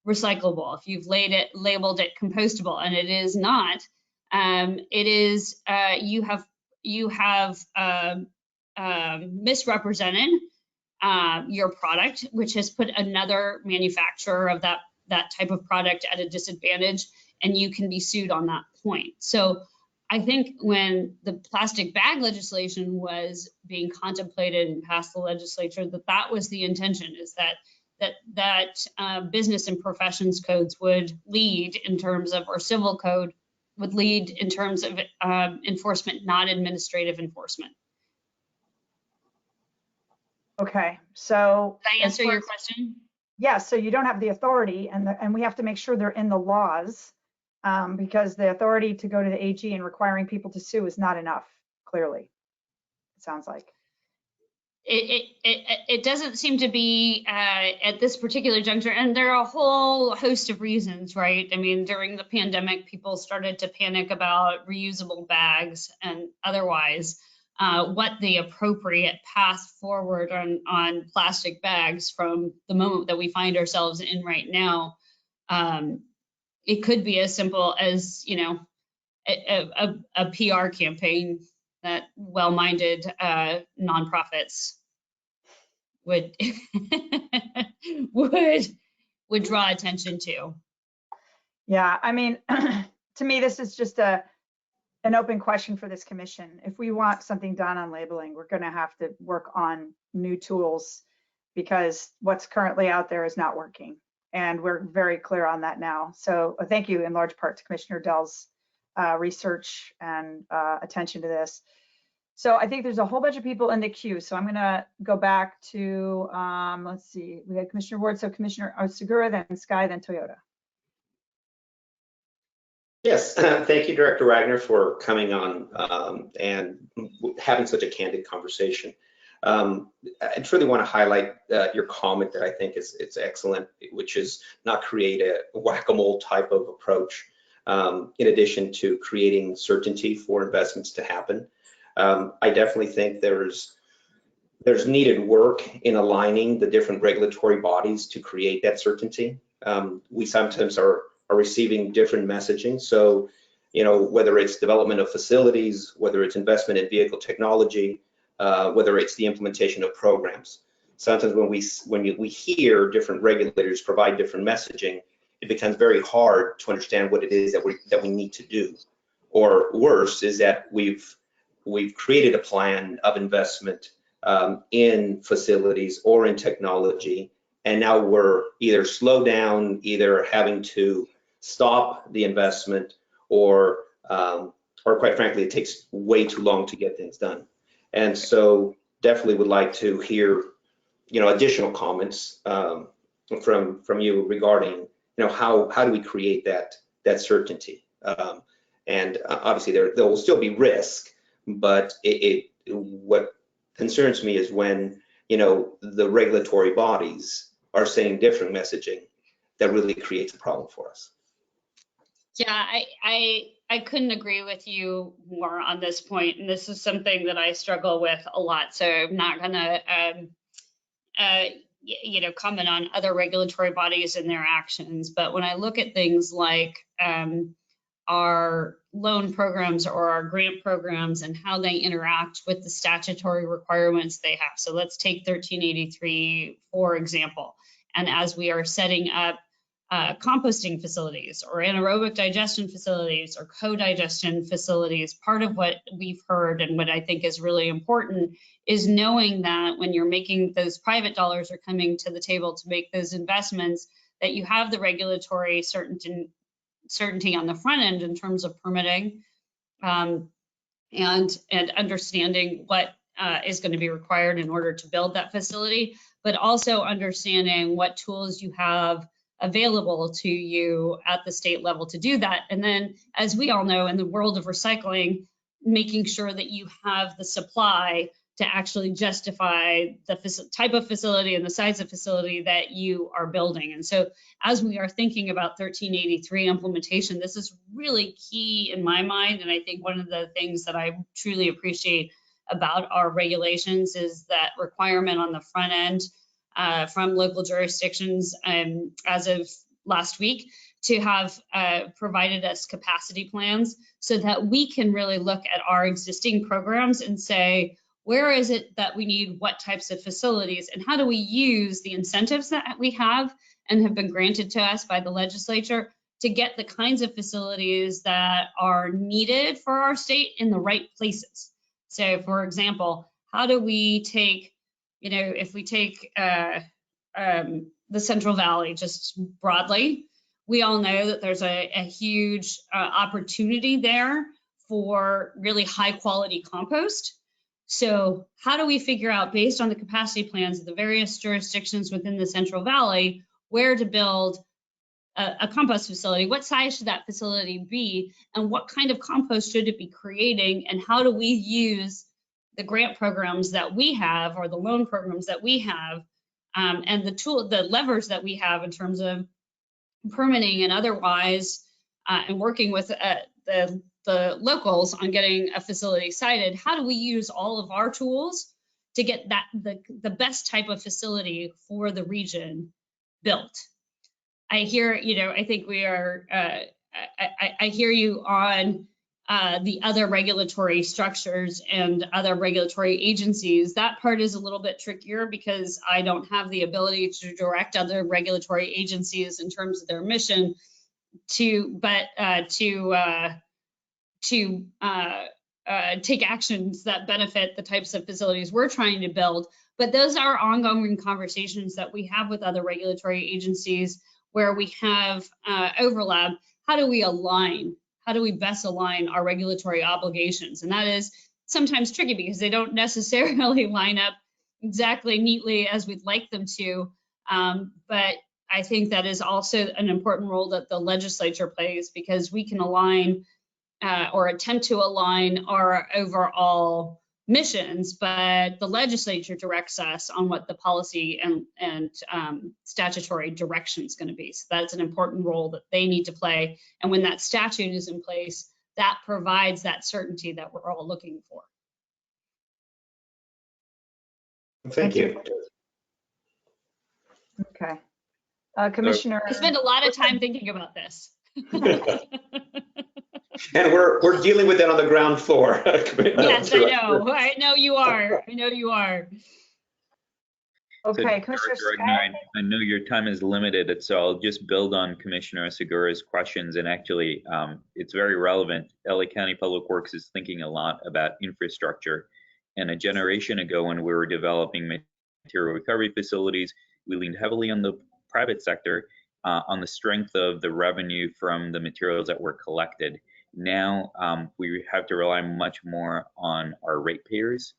recyclable, if you've labeled it compostable, and it is not, it is you have misrepresented your product, which has put another manufacturer of that type of product at a disadvantage, and you can be sued on that point. So I think when the plastic bag legislation was being contemplated and passed the legislature, that was the intention, is that business and professions codes would lead in terms of, or civil code would lead in terms of enforcement, not administrative enforcement. Okay, so. Did I answer your question? Yeah, so you don't have the authority, and we have to make sure they're in the laws, because the authority to go to the AG and requiring people to sue is not enough, clearly, it sounds like. It doesn't seem to be at this particular juncture, and there are a whole host of reasons, right? I mean, during the pandemic, people started to panic about reusable bags and otherwise. What the appropriate path forward on plastic bags from the moment that we find ourselves in right now. It could be as simple as, you know, a PR campaign that well-minded nonprofits would would draw attention to. Yeah, I mean, to me, this is just an open question for this commission. If we want something done on labeling, we're going to have to work on new tools, because what's currently out there is not working. And we're very clear on that now. So thank you in large part to Commissioner Dell's research and attention to this. So I think there's a whole bunch of people in the queue. So I'm going to go back to, let's see, we had Commissioner Ward, so Commissioner Segura, then Sky, then Toyota. Yes, thank you, Director Wagner, for coming on and having such a candid conversation. I truly want to highlight your comment that I think it's excellent, which is not create a whack-a-mole type of approach, in addition to creating certainty for investments to happen. I definitely think there's needed work in aligning the different regulatory bodies to create that certainty. We sometimes are receiving different messaging. So, you know, whether it's development of facilities, whether it's investment in vehicle technology, whether it's the implementation of programs. Sometimes when we hear different regulators provide different messaging, it becomes very hard to understand what it is that we need to do. Or worse is that we've created a plan of investment in facilities or in technology, and now we're either slowed down, either having to stop the investment, or quite frankly, it takes way too long to get things done. And so definitely would like to hear, additional comments from you regarding, how do we create that certainty? And obviously there will still be risk, but what concerns me is when, the regulatory bodies are saying different messaging that really creates a problem for us. Yeah, I couldn't agree with you more on this point, and this is something that I struggle with a lot. So I'm not gonna, comment on other regulatory bodies and their actions. But when I look at things like our loan programs or our grant programs and how they interact with the statutory requirements they have. So let's take 1383, for example. And as we are setting up composting facilities or anaerobic digestion facilities or co-digestion facilities, part of what we've heard and what I think is really important is knowing that when you're making those private dollars are coming to the table to make those investments, that you have the regulatory certainty on the front end in terms of permitting and understanding what is going to be required in order to build that facility, but also understanding what tools you have available to you at the state level to do that. And then, as we all know, in the world of recycling, making sure that you have the supply to actually justify the type of facility and the size of facility that you are building. And so as we are thinking about 1383 implementation, this is really key in my mind. And I think one of the things that I truly appreciate about our regulations is that requirement on the front end from local jurisdictions as of last week to have provided us capacity plans so that we can really look at our existing programs and say, where is it that we need what types of facilities, and how do we use the incentives that we have and have been granted to us by the legislature to get the kinds of facilities that are needed for our state in the right places. So for example, how do we take, if we take the Central Valley just broadly, we all know that there's a huge opportunity there for really high quality compost. So how do we figure out, based on the capacity plans of the various jurisdictions within the Central Valley, where to build a compost facility? What size should that facility be? And what kind of compost should it be creating? And how do we use the grant programs that we have or the loan programs that we have and the levers that we have in terms of permitting and otherwise and working with the locals on getting a facility sited? How do we use all of our tools to get the best type of facility for the region built? I hear, I think we are, I hear you on the other regulatory structures and other regulatory agencies. That part is a little bit trickier because I don't have the ability to direct other regulatory agencies in terms of their mission to take actions that benefit the types of facilities we're trying to build. But those are ongoing conversations that we have with other regulatory agencies where we have overlap. How do we align? How do we best align our regulatory obligations? And that is sometimes tricky because they don't necessarily line up exactly neatly as we'd like them to. But I think that is also an important role that the legislature plays, because we can align or attempt to align our overall missions, but the legislature directs us on what the policy and statutory direction is going to be. So that's an important role that they need to play. And when that statute is in place, that provides that certainty that we're all looking for. Thank you. Okay. Commissioner. I spend a lot of time thinking about this. And we're dealing with that on the ground floor. Yes, I know. I know you are. I know you are. Okay, So, Commissioner Greg, I know your time is limited, so I'll just build on Commissioner Segura's questions. And actually, it's very relevant. LA County Public Works is thinking a lot about infrastructure. And a generation ago, when we were developing material recovery facilities, we leaned heavily on the private sector on the strength of the revenue from the materials that were collected. Now we have to rely much more on our ratepayers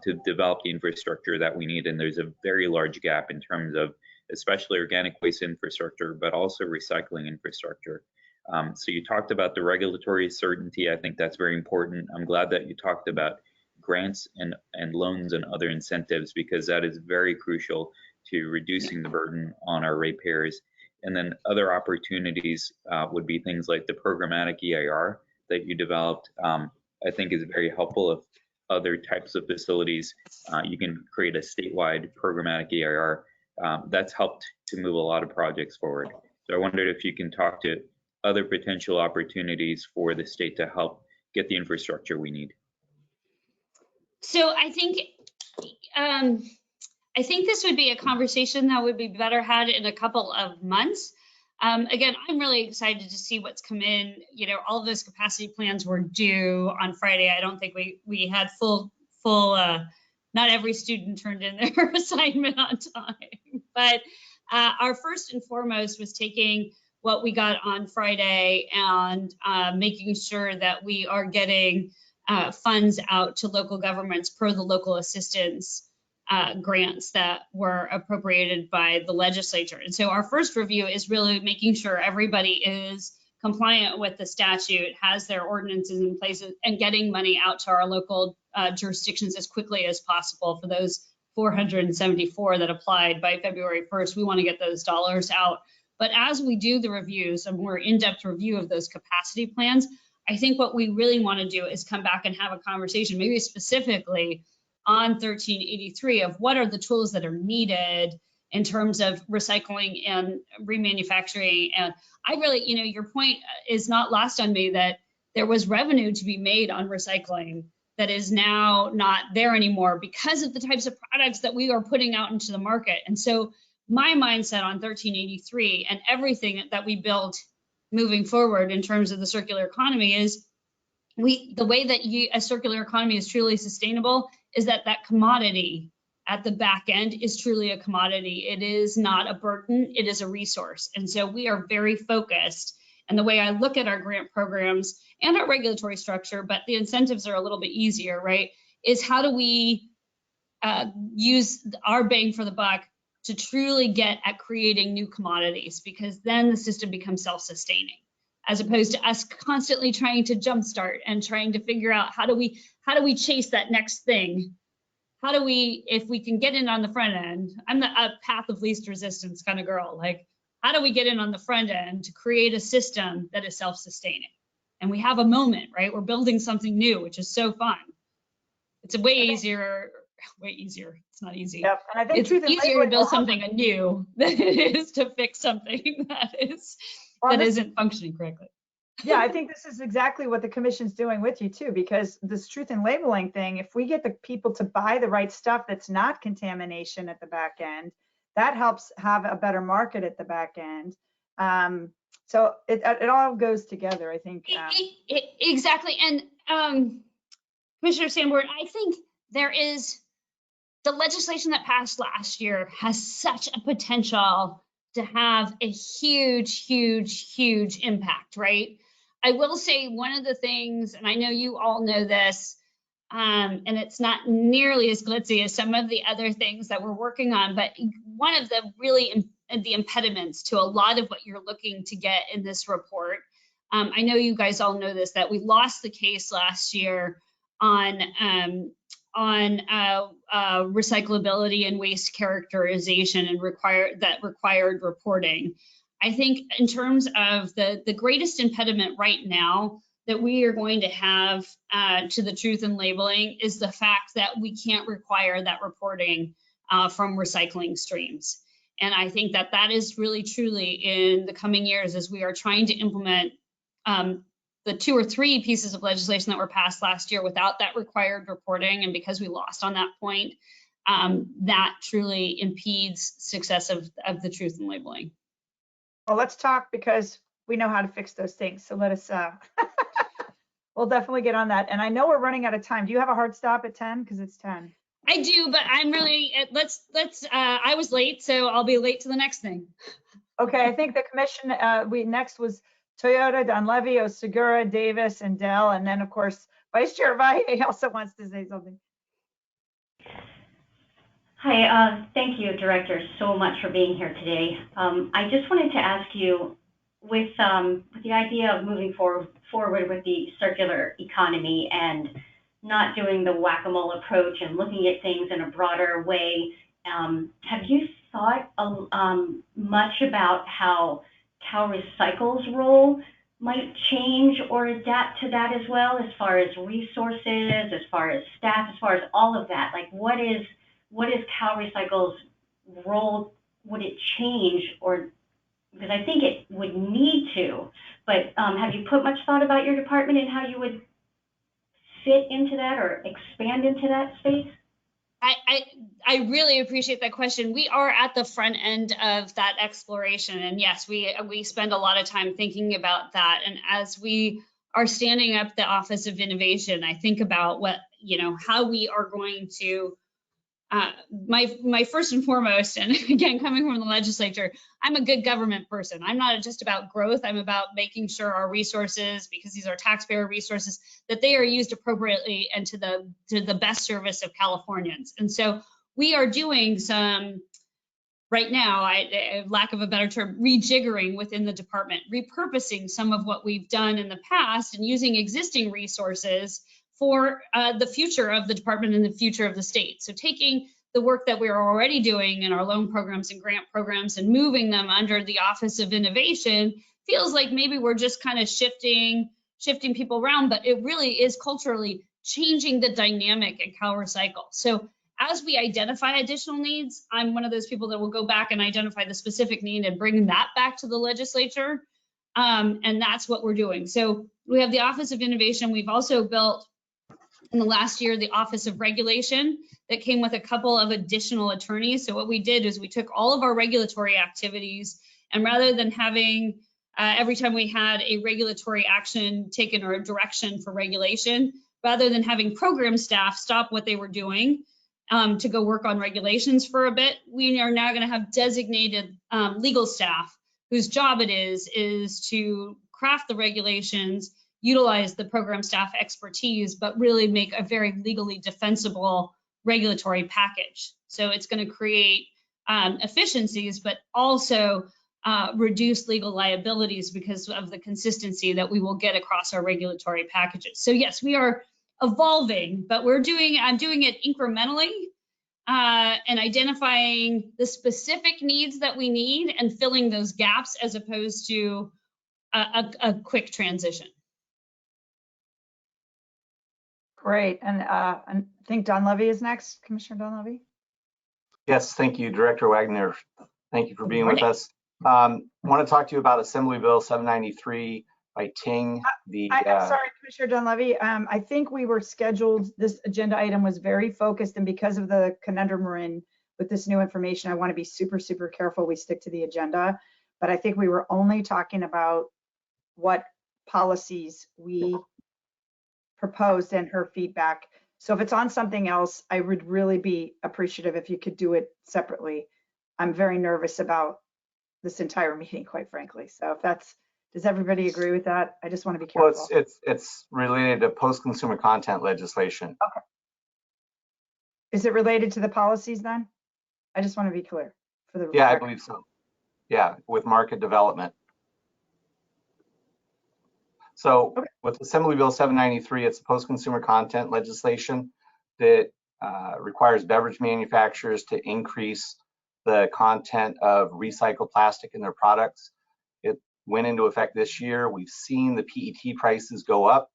to develop the infrastructure that we need. And there's a very large gap in terms of especially organic waste infrastructure, but also recycling infrastructure. So you talked about the regulatory certainty. I think that's very important. I'm glad that you talked about grants and loans and other incentives, because that is very crucial to reducing the burden on our ratepayers. And then other opportunities would be things like the programmatic EIR that you developed. I think is very helpful. If other types of facilities, you can create a statewide programmatic EIR. That's helped to move a lot of projects forward. So I wondered if you can talk to other potential opportunities for the state to help get the infrastructure we need. So I think this would be a conversation that would be better had in a couple of months. Again, I'm really excited to see what's come in. You know, all of those capacity plans were due on Friday. I don't think we had full, not every student turned in their assignment on time. But our first and foremost was taking what we got on Friday and making sure that we are getting funds out to local governments per the local assistance grants that were appropriated by the legislature. And so our first review is really making sure everybody is compliant with the statute, has their ordinances in place, and getting money out to our local jurisdictions as quickly as possible. For those 474 that applied by February 1st, we want to get those dollars out. But as we do the reviews, a more in-depth review of those capacity plans, I think what we really want to do is come back and have a conversation, maybe specifically on 1383, of what are the tools that are needed in terms of recycling and remanufacturing. And I really, you know, your point is not lost on me that there was revenue to be made on recycling that is now not there anymore because of the types of products that we are putting out into the market. And so my mindset on 1383 and everything that we build moving forward in terms of the circular economy is the way that a circular economy is truly sustainable is that commodity at the back end is truly a commodity. It is not a burden, it is a resource. And so we are very focused. And the way I look at our grant programs and our regulatory structure, but the incentives are a little bit easier, right? Is how do we use our bang for the buck to truly get at creating new commodities, because then the system becomes self-sustaining, as opposed to us constantly trying to jumpstart and trying to figure out how do we chase that next thing? How do we, if we can get in on the front end, I'm a path of least resistance kind of girl, like how do we get in on the front end to create a system that is self-sustaining? And we have a moment, right? We're building something new, which is so fun. It's a way easier. It's not easy. Yep. And I think it's easier to build something anew than it is to fix something that isn't functioning correctly. Yeah, I think this is exactly what the commission's doing with you too, because this truth in labeling thing, if we get the people to buy the right stuff that's not contamination at the back end, that helps have a better market at the back end. So it all goes together, I think. Exactly. And Commissioner Sanborn, I think there is the legislation that passed last year has such a potential to have a huge, huge, huge impact, right? I will say one of the things, and I know you all know this, and it's not nearly as glitzy as some of the other things that we're working on, but one of the really the impediments to a lot of what you're looking to get in this report, I know you guys all know this, that we lost the case last year on recyclability and waste characterization and required reporting. I think in terms of the greatest impediment right now that we are going to have to the truth in labeling is the fact that we can't require that reporting from recycling streams. And I think that is really truly in the coming years as we are trying to implement the 2 or 3 pieces of legislation that were passed last year without that required reporting. And because we lost on that point, that truly impedes success of the truth in labeling. Well, let's talk because we know how to fix those things. So let us, we'll definitely get on that. And I know we're running out of time. Do you have a hard stop at 10? Because it's 10. I do, but I'm really, I was late, so I'll be late to the next thing. Okay, I think the commission, next was Toyota, Donlevy, Osagura, Davis, and Dell. And then of course, Vice Chair Valle also wants to say something. Hi, thank you, Director, so much for being here today. I just wanted to ask you, with the idea of moving forward with the circular economy and not doing the whack-a-mole approach and looking at things in a broader way, have you thought much about how Cal Recycle's role might change or adapt to that as well, as far as resources, as far as staff, as far as all of that? Like, what is Cal Recycle's role? Would it change, or because I think it would need to, but have you put much thought about your department and how you would fit into that or expand into that space? I really appreciate that question. We are at the front end of that exploration, and yes, we spend a lot of time thinking about that. And as we are standing up the Office of Innovation, I think about how we are going to. My first and foremost, and again, coming from the legislature, I'm a good government person. I'm not just about growth. I'm about making sure our resources, because these are taxpayer resources, that they are used appropriately and to the best service of Californians. And so we are doing some, right now, lack of a better term, rejiggering within the department, repurposing some of what we've done in the past and using existing resources for the future of the department and the future of the state. So taking the work that we're already doing in our loan programs and grant programs and moving them under the Office of Innovation feels like maybe we're just kind of shifting people around, but it really is culturally changing the dynamic at Cal Recycle. So as we identify additional needs, I'm one of those people that will go back and identify the specific need and bring that back to the legislature. And that's what we're doing. So we have the Office of Innovation. We've also built in the last year the Office of Regulation that came with a couple of additional attorneys. So what we did is we took all of our regulatory activities, and rather than having every time we had a regulatory action taken or a direction for regulation, rather than having program staff stop what they were doing to go work on regulations for a bit, we are now going to have designated legal staff whose job it is to craft the regulations, utilize the program staff expertise, but really make a very legally defensible regulatory package. So it's going to create efficiencies, but also reduce legal liabilities because of the consistency that we will get across our regulatory packages. So yes, we are evolving, but I'm doing it incrementally and identifying the specific needs that we need and filling those gaps as opposed to a quick transition. Great. And I think Don Levy is next. Commissioner Don Levy. Yes, thank you, Director Wagner. Thank you for being with us. I want to talk to you about Assembly Bill 793 by Ting. I'm sorry, Commissioner Don Levy. I think we were scheduled, this agenda item was very focused, and because of the conundrum we're in with this new information, I want to be super, super careful we stick to the agenda. But I think we were only talking about what policies we proposed and her feedback. So if it's on something else, I would really be appreciative if you could do it separately. I'm very nervous about this entire meeting, quite frankly. So if does everybody agree with that? I just want to be careful. Well, it's related to post-consumer content legislation. Okay. Is it related to the policies then? I just want to be clear for the Yeah, record. I believe so. Yeah, with market development. So with Assembly Bill 793, it's post-consumer content legislation that requires beverage manufacturers to increase the content of recycled plastic in their products. It went into effect this year. We've seen the PET prices go up,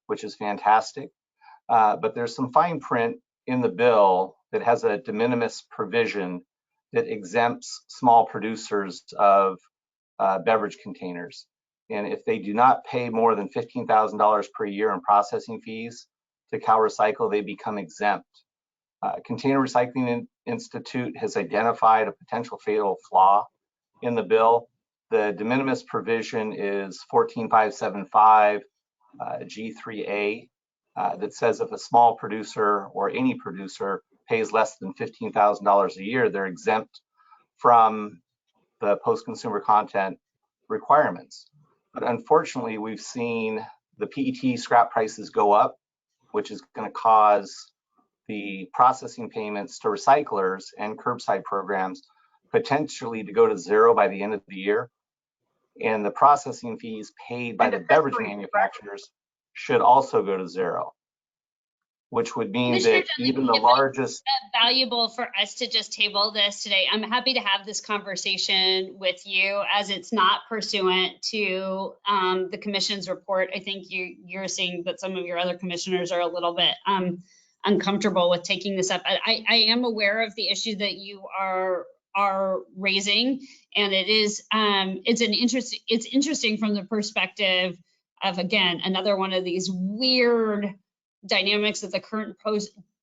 which is fantastic. But there's some fine print in the bill that has a de minimis provision that exempts small producers of beverage containers. And if they do not pay more than $15,000 per year in processing fees to Cal Recycle, they become exempt. Container Recycling Institute has identified a potential fatal flaw in the bill. The de minimis provision is 14575 G3A that says if a small producer or any producer pays less than $15,000 a year, they're exempt from the post-consumer content requirements. But unfortunately, we've seen the PET scrap prices go up, which is going to cause the processing payments to recyclers and curbside programs potentially to go to zero by the end of the year. And the processing fees paid by the beverage manufacturers should also go to zero, which would mean that even the largest... Valuable for us to just table this today. I'm happy to have this conversation with you as it's not pursuant to the commission's report. I think you're seeing that some of your other commissioners are a little bit uncomfortable with taking this up. I am aware of the issue that you are raising, and it's interesting from the perspective of, again, another one of these weird dynamics of the current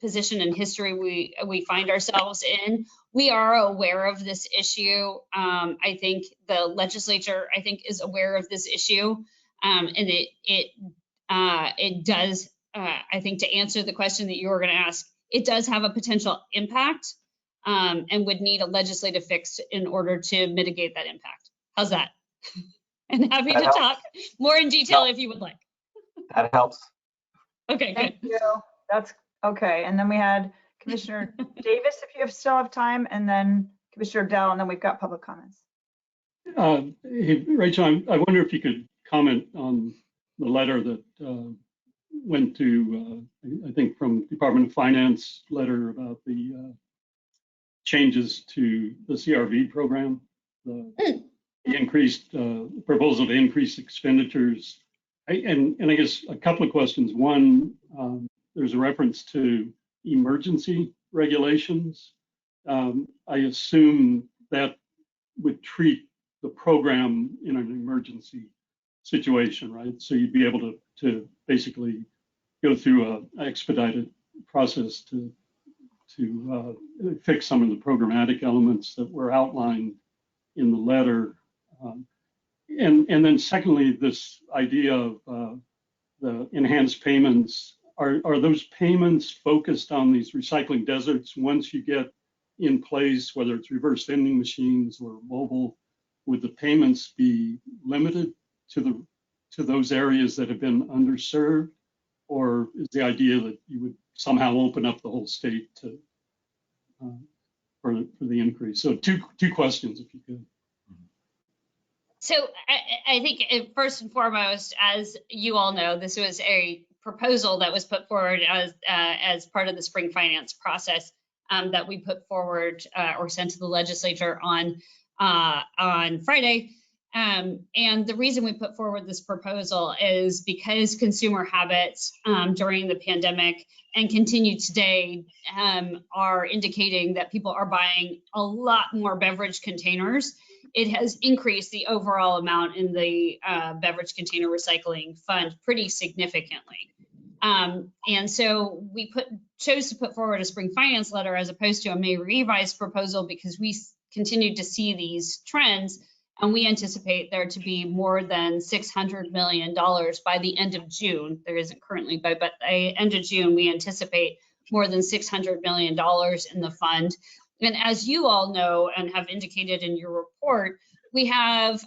position in history we find ourselves in. We are aware of this issue. I think the legislature, is aware of this issue, and it does. I think, to answer the question that you were going to ask, it does have a potential impact, and would need a legislative fix in order to mitigate that impact. How's that? And happy to talk more in detail if you would like. That helps. Okay, Thank you. That's okay. And then we had Commissioner Davis, if you still have time, and then Commissioner Dell, and then we've got public comments. Hey, Rachel, I wonder if you could comment on the letter that went to, I think, from Department of Finance letter about the changes to the CRV program, the increased proposal to increase expenditures. And I guess a couple of questions. One, there's a reference to emergency regulations. I assume that would treat the program in an emergency situation, right? So you'd be able to basically go through an expedited process to fix some of the programmatic elements that were outlined in the letter. And then secondly, this idea of the enhanced payments, are those payments focused on these recycling deserts? Once you get in place, whether it's reverse vending machines or mobile, would the payments be limited to those areas that have been underserved? Or is the idea that you would somehow open up the whole state to for the increase? So two questions, if you could. So I think first and foremost, as you all know, this was a proposal that was put forward as part of the spring finance process that we put forward or sent to the legislature on Friday. And the reason we put forward this proposal is because consumer habits during the pandemic and continue today are indicating that people are buying a lot more beverage containers. It has increased the overall amount in the beverage container recycling fund pretty significantly. And so we chose to put forward a spring finance letter as opposed to a May revised proposal because we continued to see these trends, and we anticipate there to be more than $600 million by the end of June. There isn't currently, but by the end of June, we anticipate more than $600 million in the fund. And as you all know and have indicated in your report, we have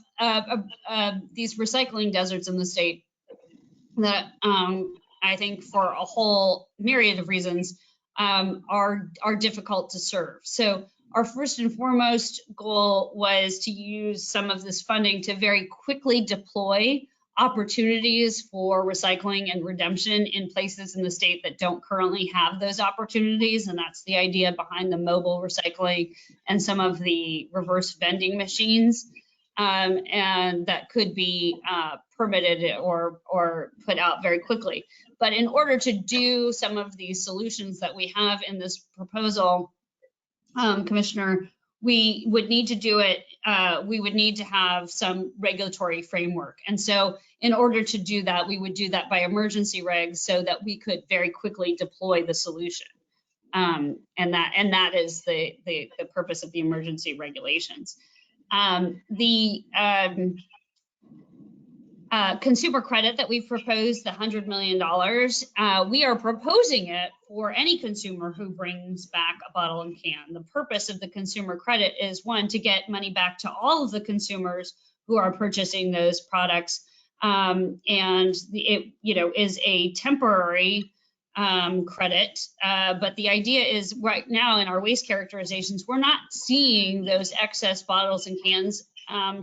these recycling deserts in the state that I think for a whole myriad of reasons are difficult to serve. So our first and foremost goal was to use some of this funding to very quickly deploy opportunities for recycling and redemption in places in the state that don't currently have those opportunities. And that's the idea behind the mobile recycling and some of the reverse vending machines. And that could be permitted or put out very quickly. But in order to do some of these solutions that we have in this proposal, Commissioner, we would need to do it, we would need to have some regulatory framework. And so in order to do that, we would do that by emergency regs so that we could very quickly deploy the solution. And that is the purpose of the emergency regulations. The consumer credit that we've proposed, the $100 million, we are proposing it for any consumer who brings back a bottle and can. The purpose of the consumer credit is, one, to get money back to all of the consumers who are purchasing those products, and it is a temporary credit. But the idea is right now in our waste characterizations, we're not seeing those excess bottles and cans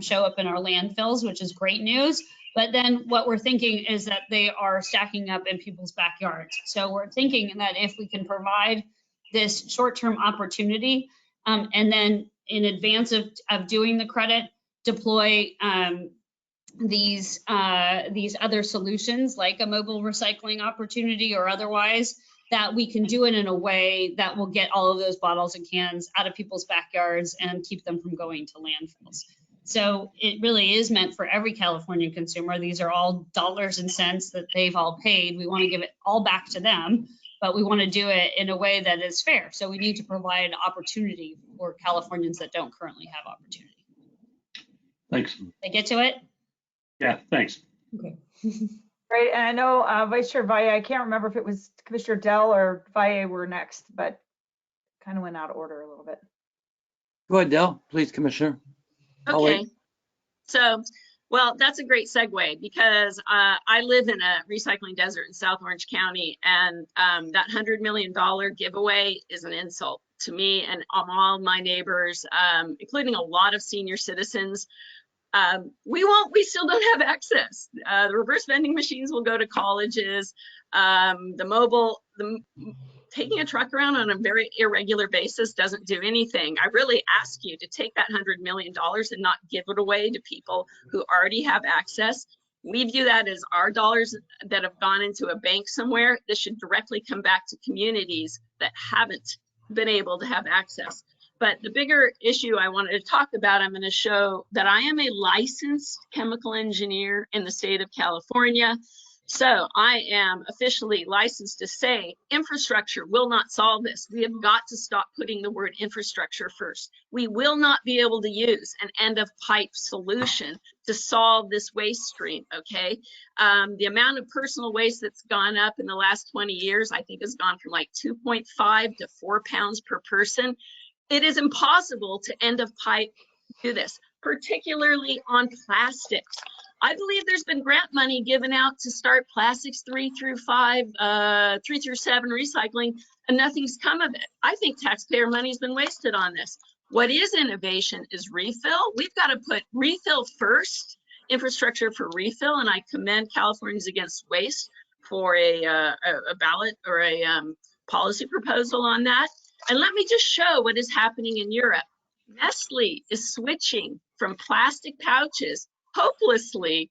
show up in our landfills, which is great news. But then what we're thinking is that they are stacking up in people's backyards. So we're thinking that if we can provide this short-term opportunity, and then in advance of doing the credit, deploy these other solutions like a mobile recycling opportunity or otherwise, that we can do it in a way that will get all of those bottles and cans out of people's backyards and keep them from going to landfills. So it really is meant for every California consumer. These are all dollars and cents that they've all paid. We want to give it all back to them, but we want to do it in a way that is fair. So we need to provide opportunity for Californians that don't currently have opportunity. Thanks. Did I get to it? Yeah, thanks. Okay. Great, and I know Vice Chair Valle, I can't remember if it was Commissioner Dell or Valle were next, but kind of went out of order a little bit. Go ahead, Dell, please, Commissioner. Okay. So, well, that's a great segue because I live in a recycling desert in South Orange County, and that $100 million giveaway is an insult to me and all my neighbors, including a lot of senior citizens. We still don't have access. The reverse vending machines will go to colleges. Taking a truck around on a very irregular basis doesn't do anything. I really ask you to take that $100 million and not give it away to people who already have access. We view that as our dollars that have gone into a bank somewhere. This should directly come back to communities that haven't been able to have access. But the bigger issue I wanted to talk about, I'm going to show that I am a licensed chemical engineer in the state of California. So I am officially licensed to say infrastructure will not solve this. We have got to stop putting the word infrastructure first. We will not be able to use an end of pipe solution to solve this waste stream, okay? The amount of personal waste that's gone up in the last 20 years, I think has gone from like 2.5 to 4 pounds per person. It is impossible to end of pipe do this, particularly on plastics. I believe there's been grant money given out to start plastics 3 through 7 recycling, and nothing's come of it. I think taxpayer money's been wasted on this. What is innovation is refill. We've got to put refill first, infrastructure for refill, and I commend Californians Against Waste for a ballot or a policy proposal on that. And let me just show what is happening in Europe. Nestle is switching from plastic pouches, hopelessly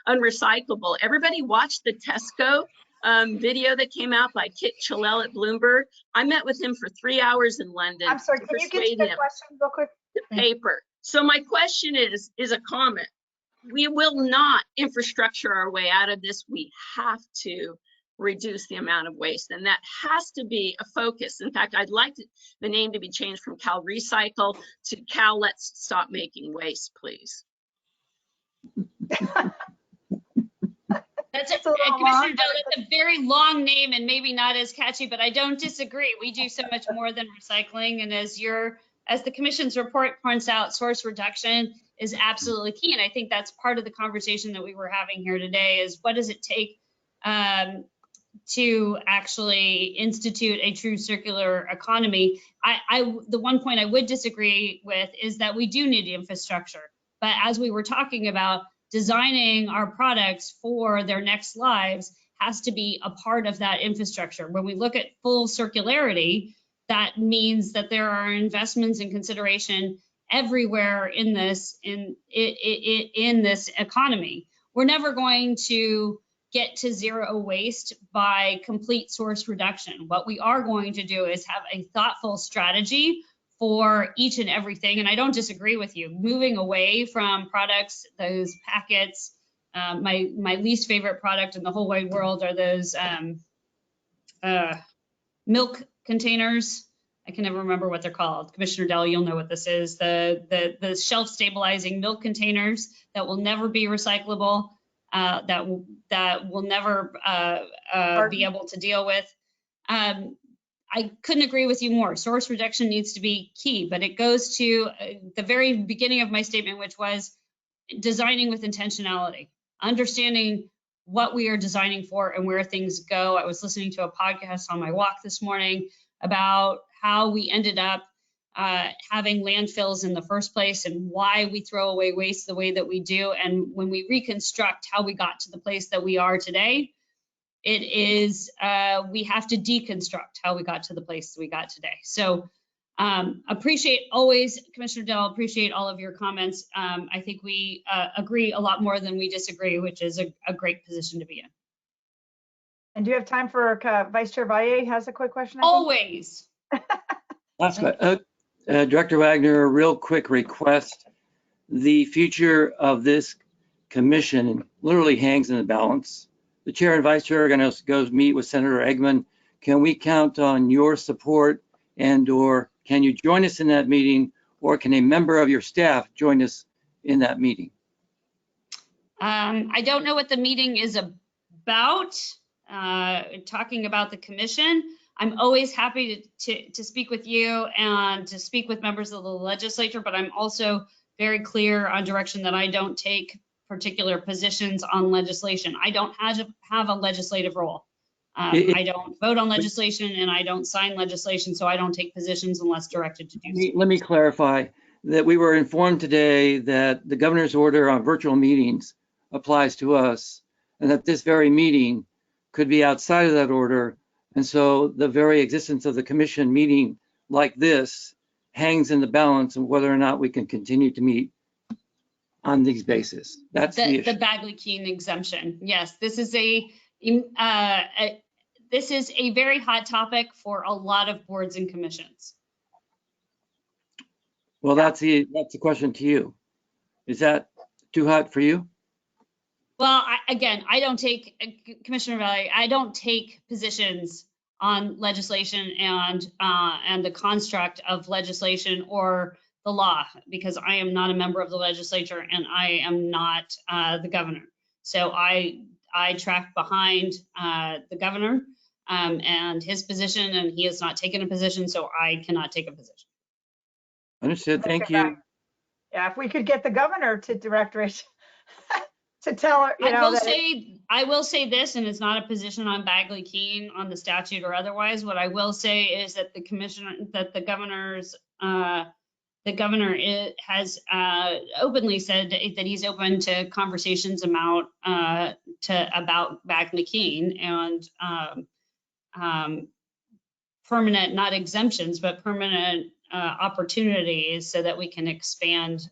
unrecyclable. Everybody watched the Tesco video that came out by Kit Chilell at Bloomberg. I met with him for 3 hours in London. I'm sorry, can you get to the question real quick? The paper. So my question is a comment. We will not infrastructure our way out of this. We have to reduce the amount of waste, and that has to be a focus. In fact, I'd like the name to be changed from Cal Recycle to Cal Let's Stop Making Waste, please. That's Commissioner Dell, that's a very long name and maybe not as catchy, but I don't disagree. We do so much more than recycling, and as the Commission's report points out, source reduction is absolutely key, and I think that's part of the conversation that we were having here today is what does it take to actually institute a true circular economy. The one point I would disagree with is that we do need infrastructure. But as we were talking about, designing our products for their next lives has to be a part of that infrastructure. When we look at full circularity, that means that there are investments and consideration everywhere in this economy. We're never going to get to zero waste by complete source reduction. What we are going to do is have a thoughtful strategy for each and everything. And I don't disagree with you. Moving away from products, those packets, my least favorite product in the whole wide world are those milk containers. I can never remember what they're called. Commissioner Dell, you'll know what this is. The shelf stabilizing milk containers that will never be recyclable. That will never be able to deal with. I couldn't agree with you more. Source reduction needs to be key, but it goes to the very beginning of my statement, which was designing with intentionality, understanding what we are designing for and where things go. I was listening to a podcast on my walk this morning about how we ended up having landfills in the first place and why we throw away waste the way that we do. And when we reconstruct how we got to the place that we are today, it is, we have to deconstruct how we got to the place we got today. So appreciate always, Commissioner Dell, appreciate all of your comments. I think we agree a lot more than we disagree, which is a great position to be in. And do you have time for Vice Chair Valle has a quick question? I think? Always. Last question. Director Wagner, a real quick request. The future of this commission literally hangs in the balance. The chair and vice chair are going to go meet with Senator Eggman. Can we count on your support, and or can you join us in that meeting, or can a member of your staff join us in that meeting? I don't know what the meeting is about, talking about the commission. I'm always happy to speak with you and to speak with members of the legislature, but I'm also very clear on direction that I don't take particular positions on legislation. I don't have a legislative role. I don't vote on legislation and I don't sign legislation, so I don't take positions unless directed to do so. Let me clarify that we were informed today that the governor's order on virtual meetings applies to us, and that this very meeting could be outside of that order. And so the very existence of the commission meeting like this hangs in the balance of whether or not we can continue to meet on these bases. That's the issue. The Bagley-Keene exemption. Yes, this is a very hot topic for a lot of boards and commissions. Well, that's the question to you. Is that too hot for you? Well, I don't take, Commissioner Valle, I don't take positions on legislation and the construct of legislation or the law, because I am not a member of the legislature and I am not the governor. So I track behind the governor and his position, and he has not taken a position, so I cannot take a position. Understood. Thank you. Yeah, if we could get the governor to directorate to tell her, I will say this, and it's not a position on Bagley-Keene on the statute or otherwise. What I will say is that the governor has openly said that he's open to conversations about Bagley-Keene and permanent, not exemptions, but permanent opportunities so that we can expand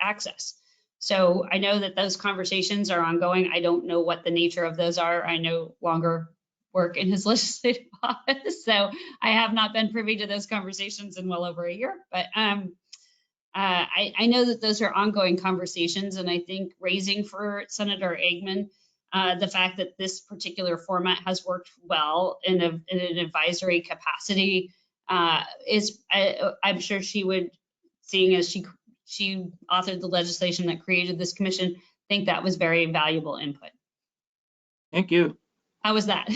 access. So I know that those conversations are ongoing. I don't know what the nature of those are. I no longer work in his legislative office, so I have not been privy to those conversations in well over a year. But I know that those are ongoing conversations, and I think raising for Senator Eggman the fact that this particular format has worked well in an advisory capacity is, I'm sure she would, seeing as she authored the legislation that created this commission, think that was very valuable input. Thank you. How was that?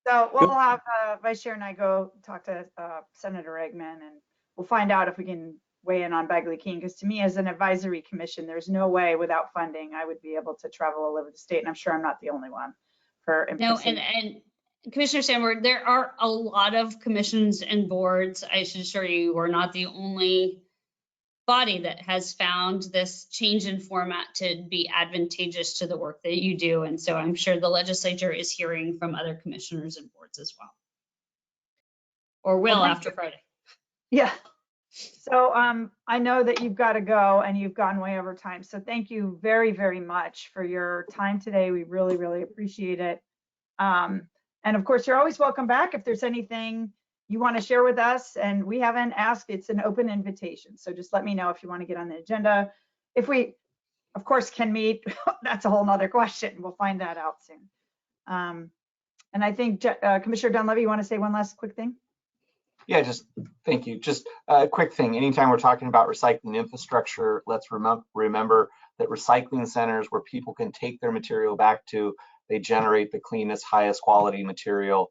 So we'll have Vice Chair and I go talk to Senator Eggman, and we'll find out if we can weigh in on Bagley-Keene, because to me as an advisory commission, there's no way without funding I would be able to travel all over the state, and I'm sure I'm not the only one. No, and Commissioner Sandberg, there are a lot of commissions and boards. I should assure you, we're not the only body that has found this change in format to be advantageous to the work that you do. And so I'm sure the legislature is hearing from other commissioners and boards as well. Or will after Friday. Yeah. So I know that you've got to go and you've gone way over time. So thank you very, very much for your time today. We really, really appreciate it. And of course, you're always welcome back if there's anything you want to share with us, and we haven't asked, it's an open invitation. So just let me know if you want to get on the agenda. If we, of course, can meet, that's a whole nother question. We'll find that out soon. And I think Commissioner Dunleavy, you want to say one last quick thing? Yeah, just thank you. Just a quick thing. Anytime we're talking about recycling infrastructure, let's remember that recycling centers where people can take their material back to, they generate the cleanest, highest quality material.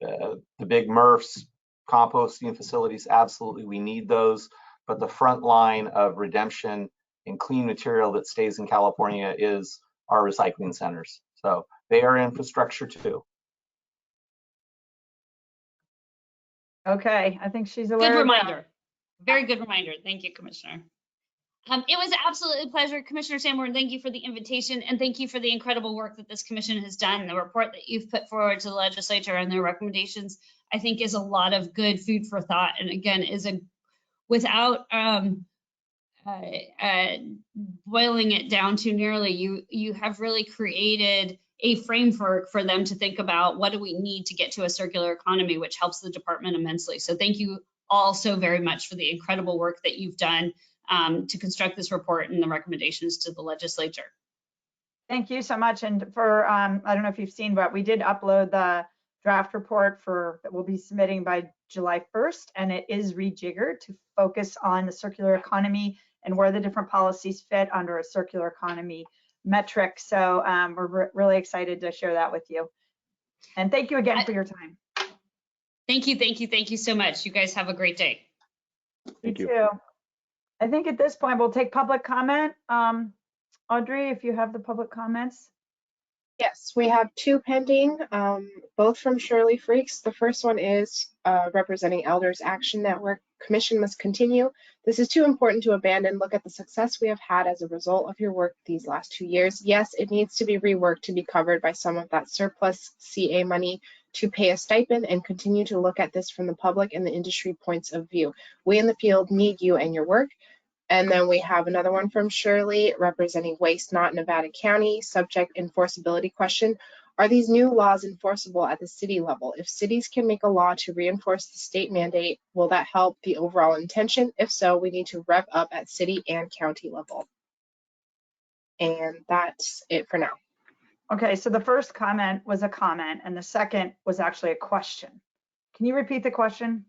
The big MRFs, composting facilities, absolutely, we need those. But the front line of redemption and clean material that stays in California is our recycling centers. So they are infrastructure too. Okay, I think she's aware. Good of that. reminder. Very good reminder. Thank you, Commissioner. It was absolutely a pleasure, Commissioner Sanborn. Thank you for the invitation, and thank you for the incredible work that this commission has done. The report that you've put forward to the legislature and their recommendations, I think, is a lot of good food for thought. And again, is a without boiling it down too nearly, you have really created a framework for them to think about what do we need to get to a circular economy, which helps the department immensely. So thank you all so very much for the incredible work that you've done to construct this report and the recommendations to the legislature. Thank you so much. And for, I don't know if you've seen, but we did upload the draft report that we'll be submitting by July 1st, and it is rejiggered to focus on the circular economy and where the different policies fit under a circular economy metric. So we're really excited to share that with you. And thank you again for your time. Thank you, thank you, thank you so much. You guys have a great day. Thank you. Too. I think at this point we'll take public comment. Audrey, if you have the public comments. Yes, we have two pending, both from Shirley Freaks. The first one is representing Elders Action Network. Commission must continue. This is too important to abandon. Look at the success we have had as a result of your work these last 2 years. Yes, it needs to be reworked to be covered by some of that surplus CA money to pay a stipend, and continue to look at this from the public and the industry points of view. We in the field need you and your work. And then we have another one from Shirley representing Waste Not Nevada County. Subject enforceability question. Are these new laws enforceable at the city level? If cities can make a law to reinforce the state mandate, will that help the overall intention? If so, we need to rev up at city and county level. And that's it for now. Okay, so the first comment was a comment and the second was actually a question. Can you repeat the question?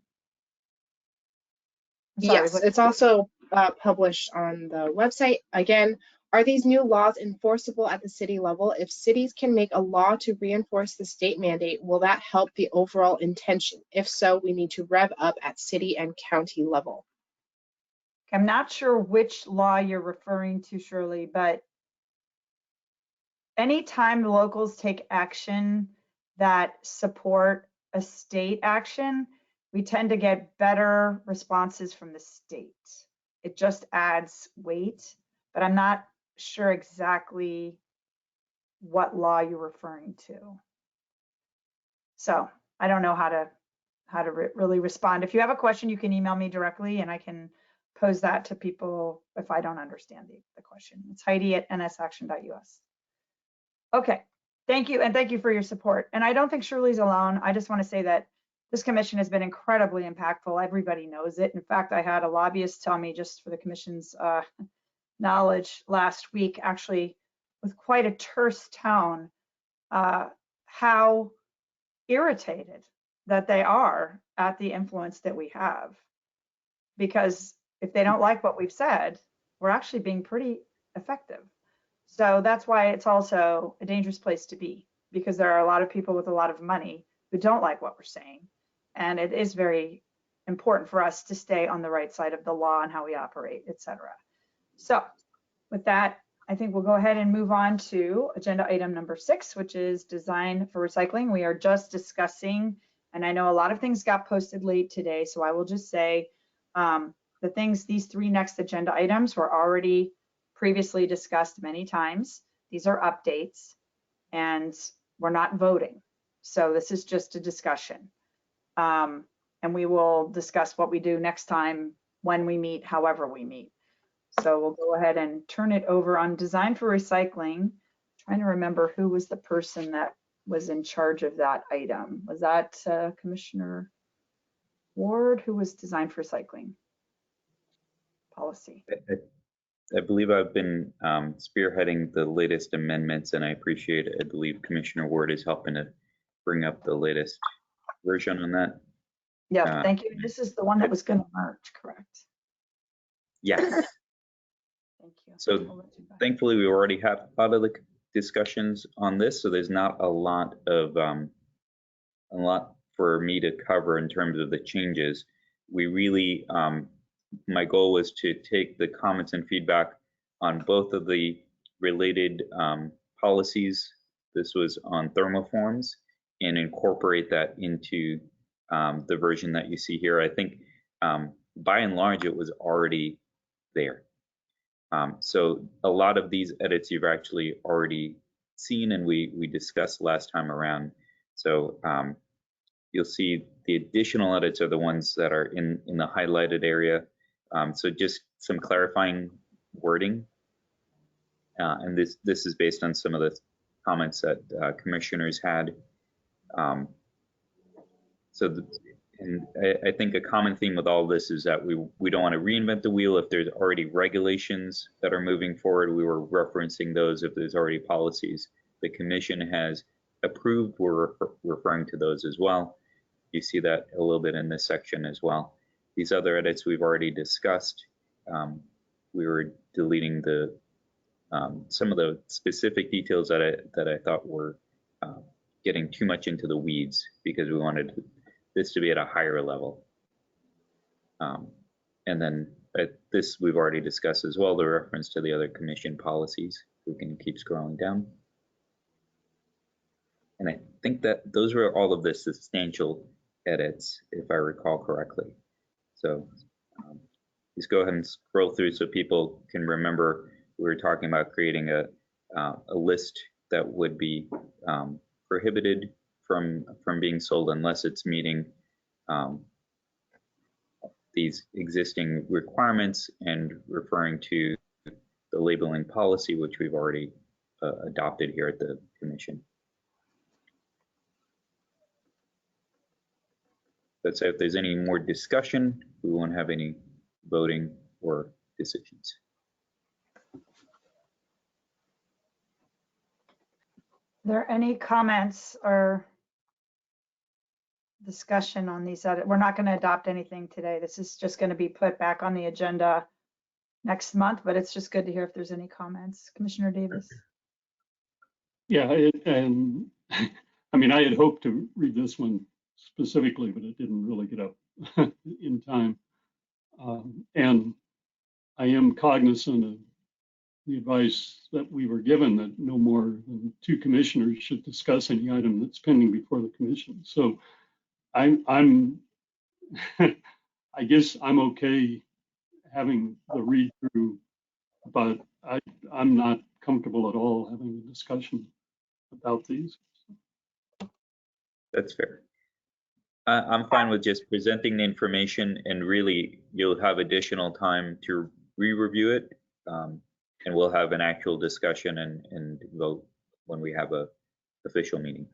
Yes, it's also published on the website. Again, are these new laws enforceable at the city level? If cities can make a law to reinforce the state mandate, will that help the overall intention? If so, we need to rev up at city and county level. I'm not sure which law you're referring to, Shirley, but anytime the locals take action that support a state action, we tend to get better responses from the state. It just adds weight, but I'm not sure exactly what law you're referring to. So I don't know how to really respond. If you have a question, you can email me directly and I can pose that to people if I don't understand the question. It's Heidi@nsaction.us. Okay, thank you. And thank you for your support. And I don't think Shirley's alone. I just want to say that this commission has been incredibly impactful. Everybody knows it. In fact, I had a lobbyist tell me, just for the commission's knowledge, last week, actually with quite a terse tone, how irritated that they are at the influence that we have. Because if they don't like what we've said, we're actually being pretty effective. So that's why it's also a dangerous place to be, because there are a lot of people with a lot of money who don't like what we're saying. And it is very important for us to stay on the right side of the law and how we operate, et cetera. So with that, I think we'll go ahead and move on to agenda item number 6, which is design for recycling. We are just discussing, and I know a lot of things got posted late today, so I will just say these 3 next agenda items were already previously discussed many times. These are updates and we're not voting. So this is just a discussion. And we will discuss what we do next time, when we meet, however we meet. So we'll go ahead and turn it over on design for recycling. I'm trying to remember who was the person that was in charge of that item. Was that Commissioner Ward, who was design for recycling policy? I believe I've been spearheading the latest amendments, and I believe Commissioner Ward is helping to bring up the latest version on that. Yeah, thank you. This is the one that was going to merge, correct? Yes. Thank you. So thankfully, we already have a lot of the discussions on this, so there's not a lot for me to cover in terms of the changes. We really, my goal was to take the comments and feedback on both of the related policies. This was on thermoforms, and incorporate that into the version that you see here. I think by and large it was already there. So a lot of these edits you've actually already seen and we discussed last time around. So you'll see the additional edits are the ones that are in the highlighted area. So just some clarifying wording. And this is based on some of the comments that commissioners had. And I think a common theme with all of this is that we don't want to reinvent the wheel. If there's already regulations that are moving forward, we were referencing those. If there's already policies the commission has approved, we're referring to those as well. You see that a little bit in this section as well. These other edits we've already discussed. We were deleting the some of the specific details that I thought were getting too much into the weeds, because we wanted this to be at a higher level. And then this we've already discussed as well, the reference to the other commission policies. We can keep scrolling down. And I think that those were all of the substantial edits, if I recall correctly. So just go ahead and scroll through so people can remember we were talking about creating a list that would be prohibited from being sold unless it's meeting these existing requirements, and referring to the labeling policy, which we've already adopted here at the commission. Let's say if there's any more discussion, we won't have any voting or decisions. Are there any comments or discussion on these edits? We're not going to adopt anything today. This is just going to be put back on the agenda next month, but it's just good to hear if there's any comments. Commissioner Davis. Yeah, I mean, I had hoped to read this one specifically, but it didn't really get up in time. And I am cognizant of the advice that we were given that no more than 2 commissioners should discuss any item that's pending before the commission. So I'm I guess I'm okay having the read through, but I'm not comfortable at all having a discussion about these. That's fair. I'm fine with just presenting the information, and really you'll have additional time to re-review it, and we'll have an actual discussion and vote when we have a official meeting.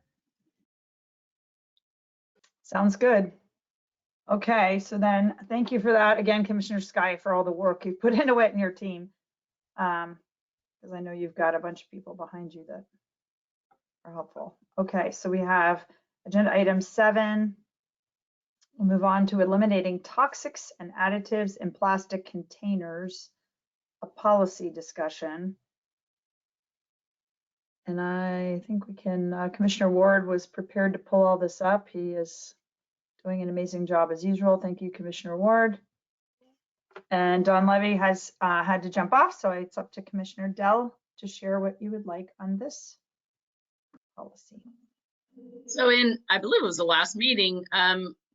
Sounds good. Okay, so then thank you for that again, Commissioner Sky, for all the work you put into it and your team, because I know you've got a bunch of people behind you that are helpful. Okay, so we have agenda item 7. We'll move on to eliminating toxics and additives in plastic containers, a policy discussion. And I think we can, Commissioner Ward was prepared to pull all this up. He is doing an amazing job as usual. Thank you, Commissioner Ward. And Don Levy has had to jump off, so it's up to Commissioner Dell to share what you would like on this policy. So I believe it was the last meeting,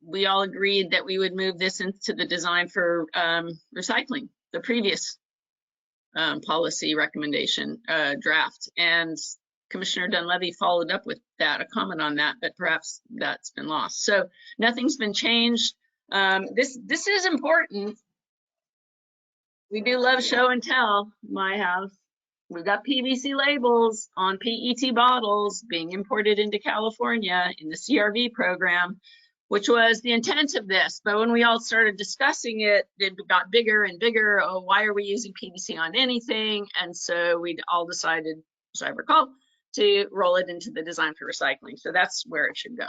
we all agreed that we would move this into the design for recycling, the previous policy recommendation draft. And Commissioner Dunleavy followed up with that, a comment on that, but perhaps that's been lost. So nothing's been changed. This is important. We do love show and tell in my house. We've got PVC labels on PET bottles being imported into California in the CRV program, which was the intent of this. But when we all started discussing it, it got bigger and bigger. Oh, why are we using PVC on anything? And so we all decided, as I recall, to roll it into the design for recycling. So that's where it should go.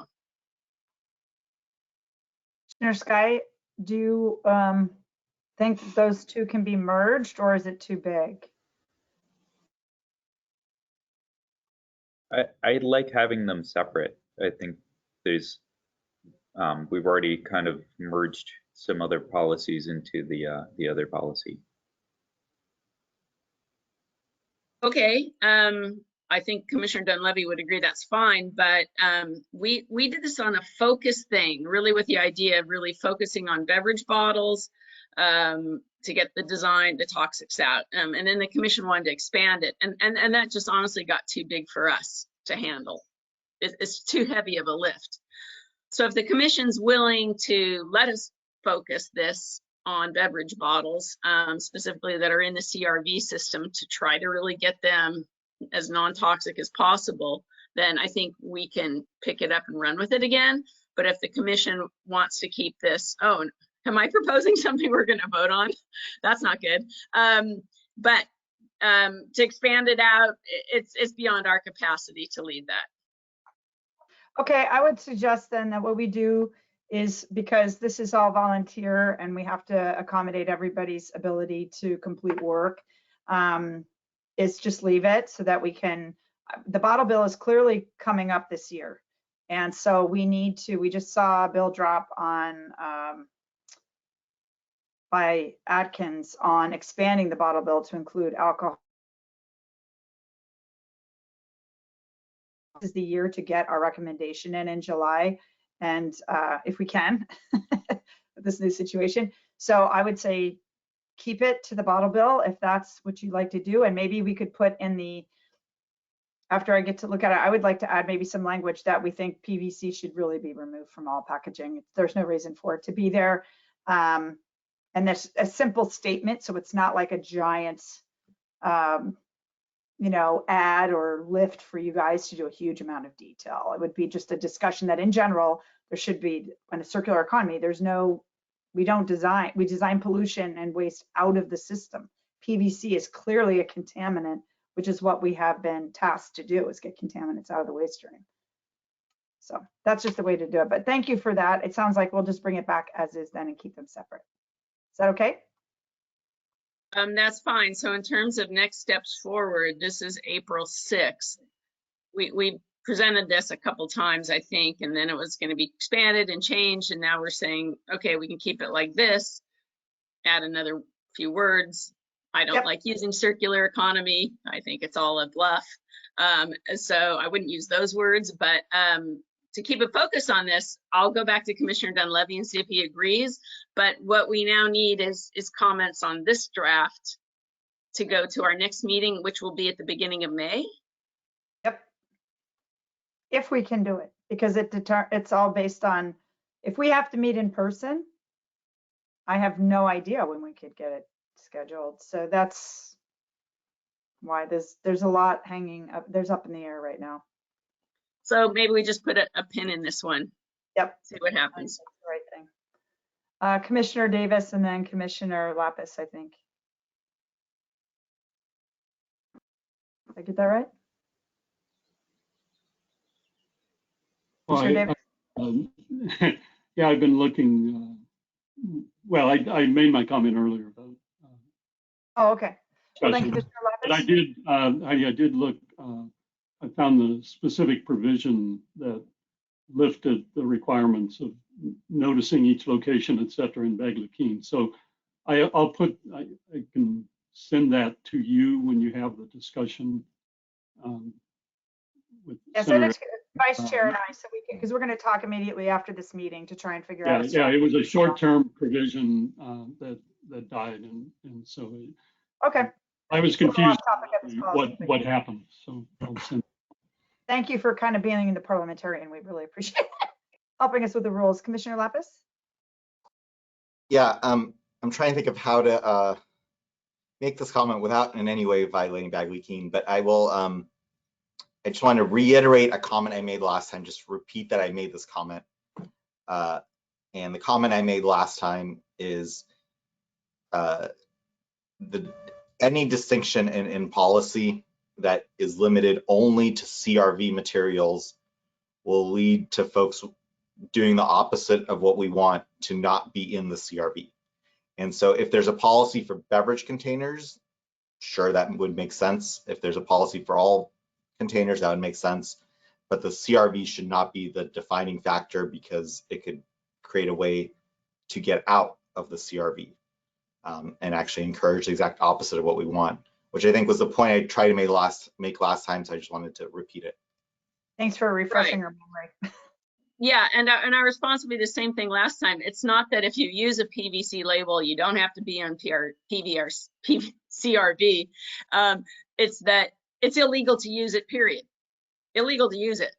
Commissioner Sky, do you think those two can be merged, or is it too big? I like having them separate. I think there's we've already kind of merged some other policies into the other policy. Okay, I think Commissioner Dunleavy would agree that's fine, but we did this on a focus thing, really with the idea of really focusing on beverage bottles to get the design, the toxics out. And then the commission wanted to expand it. And that just honestly got too big for us to handle. It's too heavy of a lift. So if the commission's willing to let us focus this on beverage bottles, specifically that are in the CRV system, to try to really get them as non-toxic as possible, then I think we can pick it up and run with it again. But if the commission wants to keep this, oh, am I proposing something we're going to vote on? That's not good. But to expand it out, it's beyond our capacity to lead that. Okay, I would suggest then that what we do is, because this is all volunteer and we have to accommodate everybody's ability to complete work, is just leave it so that we can, the bottle bill is clearly coming up this year. And so we just saw a bill drop on, by Atkins on expanding the bottle bill to include alcohol. This is the year to get our recommendation in July, and if we can, with this new situation. So I would say keep it to the bottle bill if that's what you'd like to do, and maybe we could put in the, after I get to look at it, I would like to add maybe some language that we think PVC should really be removed from all packaging. There's no reason for it to be there. And there's a simple statement, so it's not like a giant, add or lift for you guys to do a huge amount of detail. It would be just a discussion that in general, there should be, in a circular economy, we design pollution and waste out of the system. PVC is clearly a contaminant, which is what we have been tasked to do, is get contaminants out of the waste stream. So that's just the way to do it. But thank you for that. It sounds like we'll just bring it back as is then and keep them separate. Is that okay? That's fine. So in terms of next steps forward, this is April 6th. We presented this a couple times, I think, and then it was going to be expanded and changed. And now we're saying, okay, we can keep it like this, add another few words. I don't like using circular economy. I think it's all a bluff. So I wouldn't use those words, but to keep a focus on this, I'll go back to Commissioner Dunleavy and see if he agrees. But what we now need is comments on this draft to go to our next meeting, which will be at the beginning of May. Yep. If we can do it, because it's all based on, if we have to meet in person, I have no idea when we could get it scheduled. So that's why there's a lot hanging up. There's up in the air right now. So maybe we just put a pin in this one. Yep. See what happens. That's the right thing. Commissioner Davis and then Commissioner Lapis, I think. Did I get that right? Well, yeah, I've been looking. Well, I made my comment earlier about. Oh, okay. Well, thank you, Commissioner Lapis. But I did look. I found the specific provision that lifted the requirements of noticing each location, et cetera, in Bagley-Keene. So I can send that to you when you have the discussion with send it to Vice Chair and I, so we can, because we're going to talk immediately after this meeting to try and figure out. Yeah, it was a short-term provision that died, and so. Okay. I was confused what happened. So I'll send. Thank you for kind of being the parliamentarian. We really appreciate it. Helping us with the rules. Commissioner Lapis? Yeah, I'm trying to think of how to make this comment without in any way violating Bagley-Keene, but I will, I just want to reiterate a comment I made last time, just repeat that I made this comment. And the comment I made last time is any distinction in policy that is limited only to CRV materials will lead to folks doing the opposite of what we want, to not be in the CRV. And so if there's a policy for beverage containers, sure, that would make sense. If there's a policy for all containers, that would make sense. But the CRV should not be the defining factor, because it could create a way to get out of the CRV and actually encourage the exact opposite of what we want. which I think was the point I tried to make last time. So I just wanted to repeat it. Thanks for refreshing our memory. Yeah, and our response would be the same thing last time. It's not that if you use a PVC label, you don't have to be on CRV. It's that it's illegal to use it, period. Illegal to use it.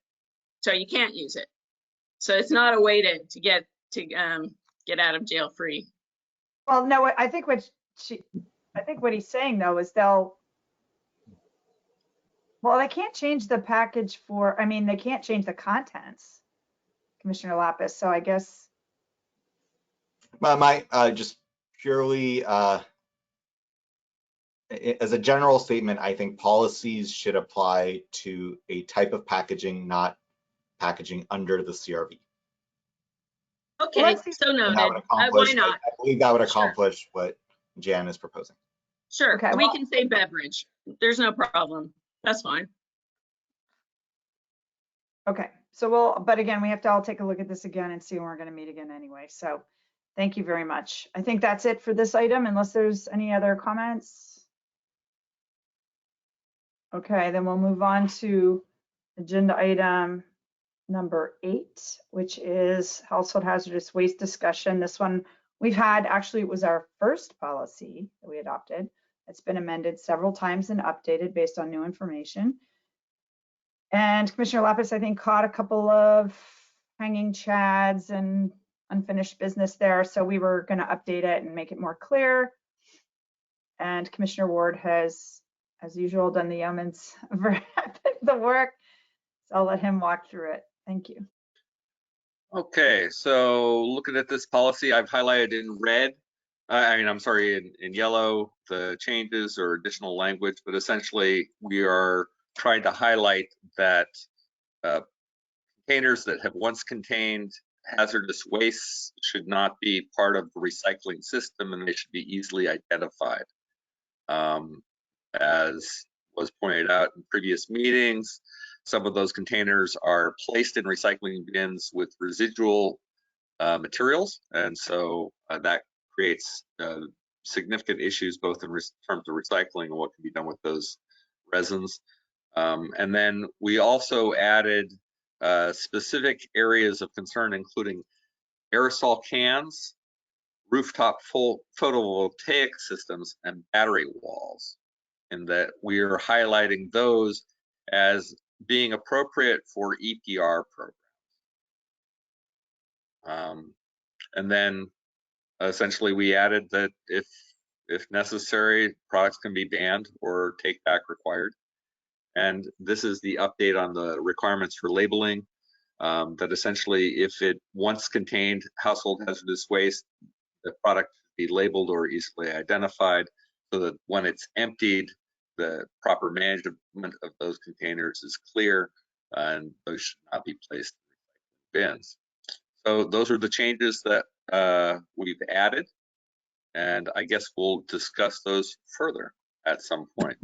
So you can't use it. So it's not a way to get out of jail free. Well, no, I think what he's saying though is they can't change the package they can't change the contents, Commissioner Lapis. So I guess. My just purely as a general statement, I think policies should apply to a type of packaging, not packaging under the CRV. Okay, so noted. Why not? I believe that would accomplish what Jan is proposing. Sure, Okay, we can say beverage. There's no problem. That's fine. Okay, so but again, we have to all take a look at this again and see when we're going to meet again anyway. So thank you very much. I think that's it for this item, unless there's any other comments. Okay, then we'll move on to agenda item number 8, which is household hazardous waste discussion. This one we've had, actually, it was our first policy that we adopted. It's been amended several times and updated based on new information. And Commissioner Lapis, I think, caught a couple of hanging chads and unfinished business there. So we were going to update it and make it more clear. And Commissioner Ward has, as usual, done the yeoman's the work. So I'll let him walk through it. Thank you. Okay, so looking at this policy, I've highlighted in red, in yellow, the changes or additional language, but essentially we are trying to highlight that containers that have once contained hazardous waste should not be part of the recycling system, and they should be easily identified. As was pointed out in previous meetings, some of those containers are placed in recycling bins with residual materials, and so that creates significant issues both in terms of recycling and what can be done with those resins. And then we also added specific areas of concern, including aerosol cans, rooftop photovoltaic systems, and battery walls, and that we are highlighting those as being appropriate for EPR programs. And then essentially we added that if necessary, products can be banned or take back required. And this is the update on the requirements for labeling, that essentially if it once contained household hazardous waste, the product should be labeled or easily identified so that when it's emptied, the proper management of those containers is clear and those should not be placed in bins. So those are the changes that we've added, and I guess we'll discuss those further at some point.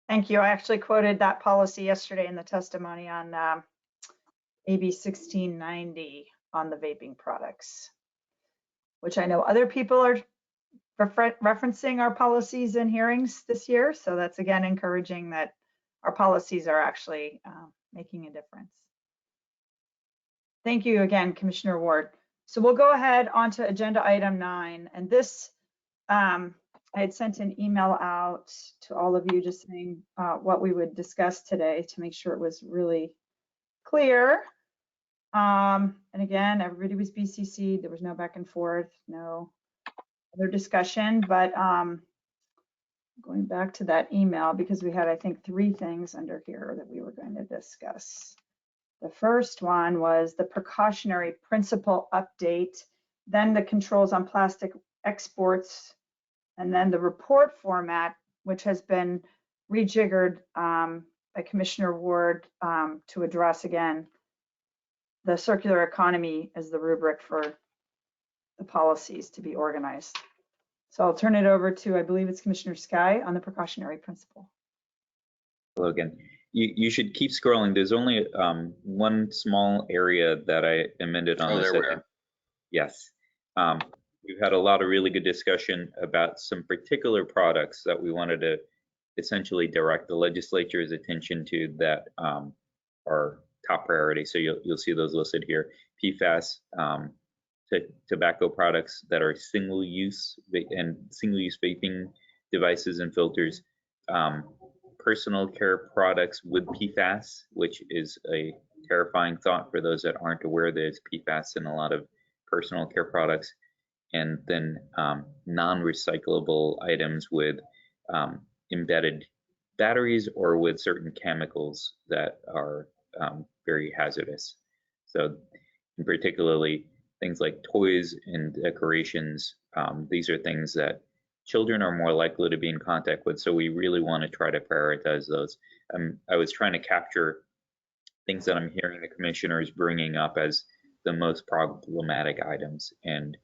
Thank you. I actually quoted that policy yesterday in the testimony on AB 1690 on the vaping products, which I know other people are referencing our policies in hearings this year. So that's again encouraging that our policies are actually making a difference. Thank you again, Commissioner Ward. So we'll go ahead on to agenda item 9. And this, I had sent an email out to all of you just saying what we would discuss today to make sure it was really clear. And again, everybody was BCC'd. There was no back and forth, no other discussion, but going back to that email, because we had, I think, 3 things under here that we were going to discuss. The first one was the precautionary principle update, then the controls on plastic exports, and then the report format, which has been rejiggered by Commissioner Ward to address again the circular economy as the rubric for the policies to be organized. So I'll turn it over to, I believe it's Commissioner Sky on the precautionary principle. Hello again. You should keep scrolling. There's only one small area that I amended on this. There we are. Yes. we've had a lot of really good discussion about some particular products that we wanted to essentially direct the legislature's attention to that are top priority. So you'll see those listed here. PFAS, tobacco products that are single-use and single-use vaping devices and filters, personal care products with PFAS, which is a terrifying thought for those that aren't aware there's PFAS in a lot of personal care products, and then non-recyclable items with embedded batteries or with certain chemicals that are very hazardous. So in particularly things like toys and decorations, these are things that children are more likely to be in contact with. So we really want to try to prioritize those. I was trying to capture things that I'm hearing the commissioners bringing up as the most problematic items, and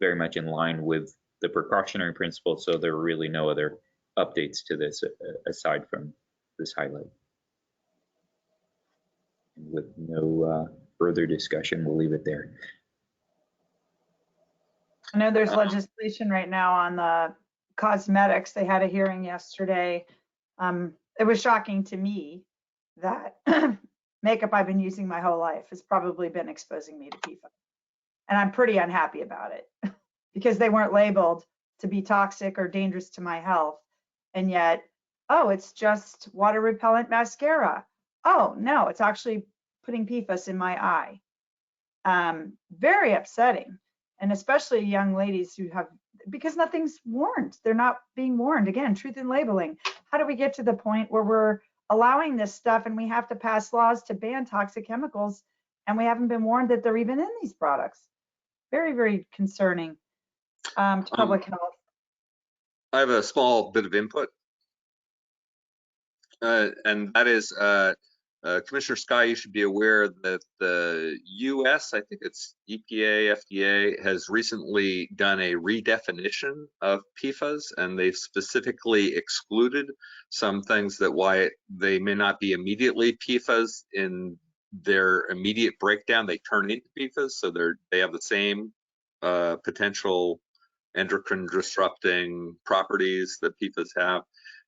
very much in line with the precautionary principle. So there are really no other updates to this aside from this highlight. And with no further discussion, we'll leave it there. I know there's legislation right now on the cosmetics. They had a hearing yesterday. It was shocking to me that makeup I've been using my whole life has probably been exposing me to PFAS. And I'm pretty unhappy about it because they weren't labeled to be toxic or dangerous to my health. And yet, oh, it's just water repellent mascara. Oh, no, it's actually putting PFAS in my eye. Very upsetting. And especially young ladies who have, because nothing's warned. They're not being warned. Again, truth in labeling. How do we get to the point where we're allowing this stuff and we have to pass laws to ban toxic chemicals and we haven't been warned that they're even in these products? Very, very concerning to public health. I have a small bit of input, and that is, Commissioner Sky, you should be aware that the US, I think it's EPA, FDA, has recently done a redefinition of PFAS, and they've specifically excluded some things that why they may not be immediately PFAS in their immediate breakdown, they turn into PFAS, so they have the same potential endocrine disrupting properties that PFAS have.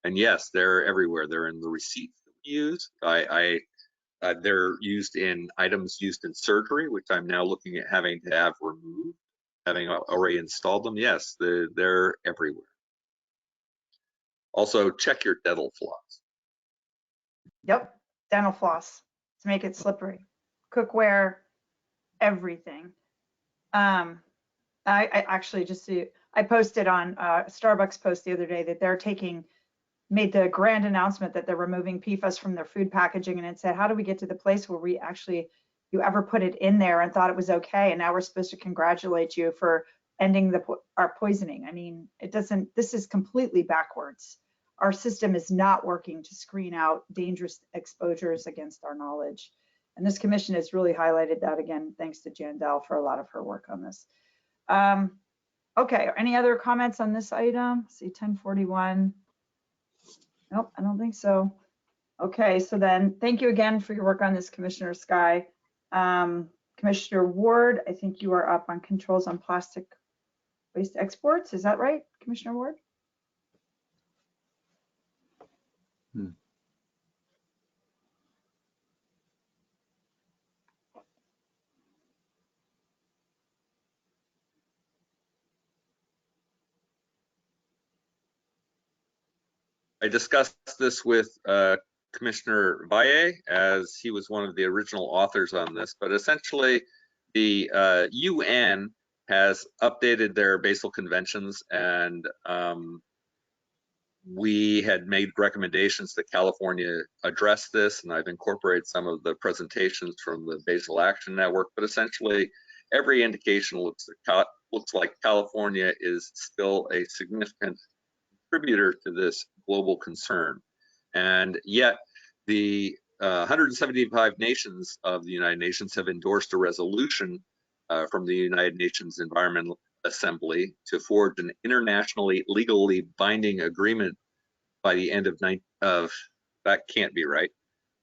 And yes, they're everywhere. They're in the receipts that we use. They're used in items used in surgery, which I'm now looking at having to have removed, having already installed them. Yes, they're everywhere. Also, check your dental floss. Yep, dental floss to make it slippery. Cookware, everything. I actually I posted on Starbucks post the other day that they're made the grand announcement that they're removing PFAS from their food packaging, and it said, how do we get to the place where we actually, you ever put it in there and thought it was okay, and now we're supposed to congratulate you for ending our poisoning? I mean, this is completely backwards. Our system is not working to screen out dangerous exposures against our knowledge. And this commission has really highlighted that again, thanks to Jandel for a lot of her work on this. Okay, any other comments on this item? See 1041. Nope, I don't think so. Okay, so then thank you again for your work on this, Commissioner Sky. Commissioner Ward, I think you are up on controls on plastic waste exports. Is that right, Commissioner Ward? I discussed this with Commissioner Valle, as he was one of the original authors on this, but essentially the UN has updated their Basel Conventions, and we had made recommendations that California address this, and I've incorporated some of the presentations from the Basel Action Network, but essentially every indication looks like California is still a significant contributor to this global concern. And yet the 175 nations of the United Nations have endorsed a resolution from the United Nations Environmental Assembly to forge an internationally legally binding agreement by the end of that can't be right.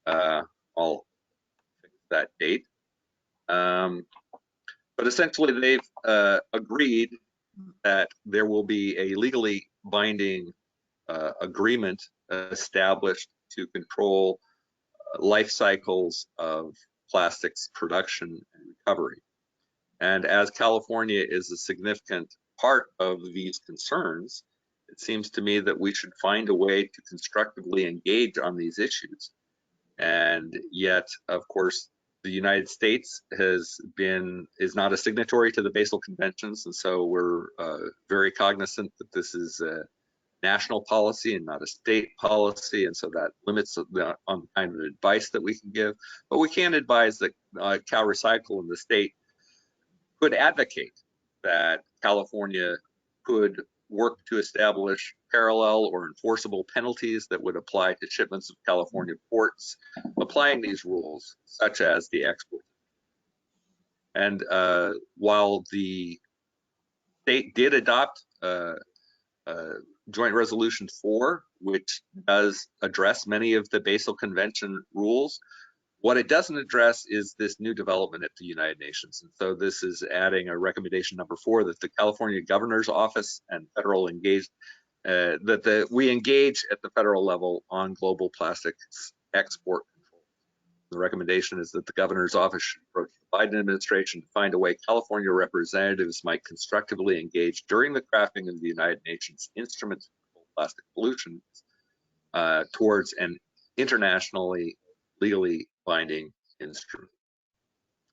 I'll fix that date. But essentially they've agreed that there will be a legally binding agreement established to control life cycles of plastics production and recovery. And as California is a significant part of these concerns, it seems to me that we should find a way to constructively engage on these issues. And yet, of course, the United States is not a signatory to the Basel Conventions, and so we're very cognizant that this is a national policy and not a state policy, and so that limits on the kind of advice that we can give. But we can advise that Cal Recycle and the state could advocate that California could work to establish parallel or enforceable penalties that would apply to shipments of California ports applying these rules, such as the export. And while the state did adopt Joint Resolution 4, which does address many of the Basel Convention rules, what it doesn't address is this new development at the United Nations. And so this is adding a recommendation number 4 that the California Governor's Office and federal we engage at the federal level on global plastics export control. The recommendation is that the Governor's Office should approach the Biden administration to find a way California representatives might constructively engage during the crafting of the United Nations instruments for plastic pollution towards an internationally legally binding instrument.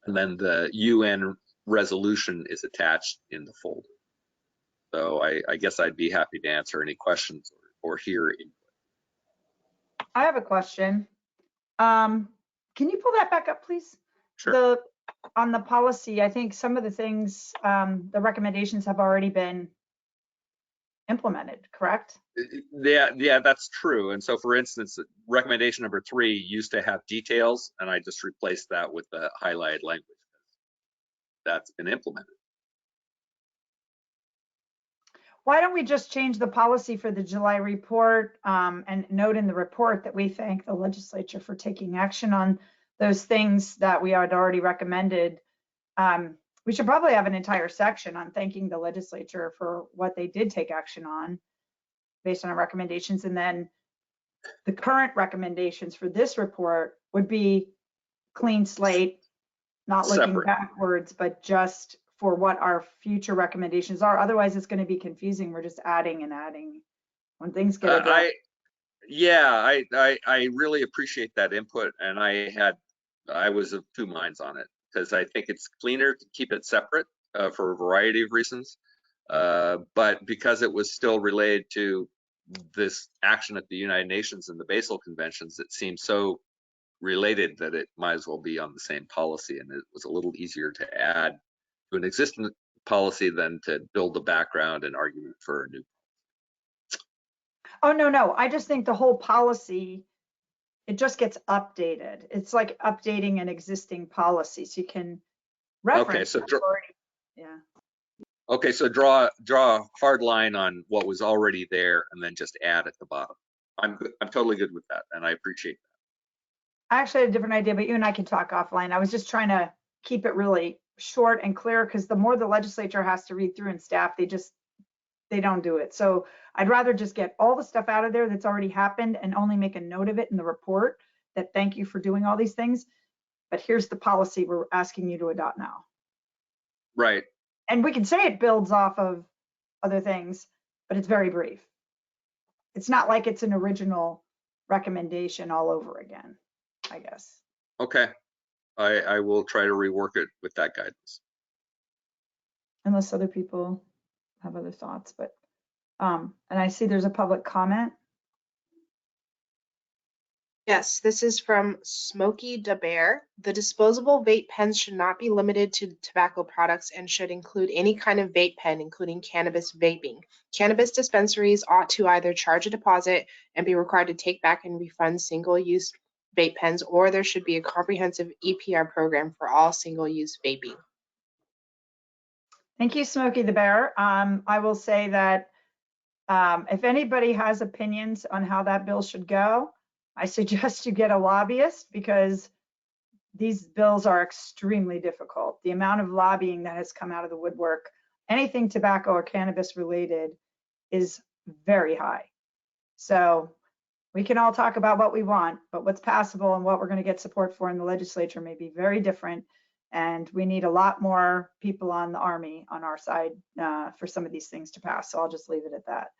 And then the UN resolution is attached in the folder. So I guess I'd be happy to answer any questions or hear input. I have a question. Can you pull that back up, please? Sure. On the policy, I think some of the things, the recommendations have already been implemented, correct? Yeah, that's true. And so, for instance, recommendation number 3 used to have details, and I just replaced that with the highlighted language. That's been implemented. Why don't we just change the policy for the July report and note in the report that we thank the legislature for taking action on those things that we had already recommended. We should probably have an entire section on thanking the legislature for what they did take action on based on our recommendations. And then the current recommendations for this report would be clean slate, not looking Separate. backwards, but just for what our future recommendations are. Otherwise, it's going to be confusing. We're just adding and adding when things get I really appreciate that input, and I was of 2 minds on it, because I think it's cleaner to keep it separate for a variety of reasons. But because it was still related to this action at the United Nations and the Basel Conventions, it seems so related that it might as well be on the same policy, and it was a little easier to add to an existing policy than to build the background and argument for a new. Oh, no. I just think the whole policy, it just gets updated. It's like updating an existing policy. So you can reference. Okay, so yeah. Okay, so draw a hard line on what was already there and then just add at the bottom. I'm totally good with that, and I appreciate that. I actually had a different idea, but you and I can talk offline. I was just trying to keep it really short and clear, because the more the legislature has to read through and staff, they don't do it. So I'd rather just get all the stuff out of there that's already happened and only make a note of it in the report that thank you for doing all these things. But here's the policy we're asking you to adopt now. Right. And we can say it builds off of other things, but it's very brief. It's not like it's an original recommendation all over again, I guess. Okay. I will try to rework it with that guidance. Unless other people have other thoughts, but, and I see there's a public comment. Yes, this is from Smokey the Bear. The disposable vape pens should not be limited to tobacco products and should include any kind of vape pen, including cannabis vaping. Cannabis dispensaries ought to either charge a deposit and be required to take back and refund single-use vape pens, or there should be a comprehensive EPR program for all single-use vaping. Thank you, Smokey the Bear. I will say that if anybody has opinions on how that bill should go, I suggest you get a lobbyist, because these bills are extremely difficult. The amount of lobbying that has come out of the woodwork, anything tobacco or cannabis related is very high. So we can all talk about what we want, but what's passable and what we're going to get support for in the legislature may be very different. And we need a lot more people on the Army on our side for some of these things to pass. So I'll just leave it at that.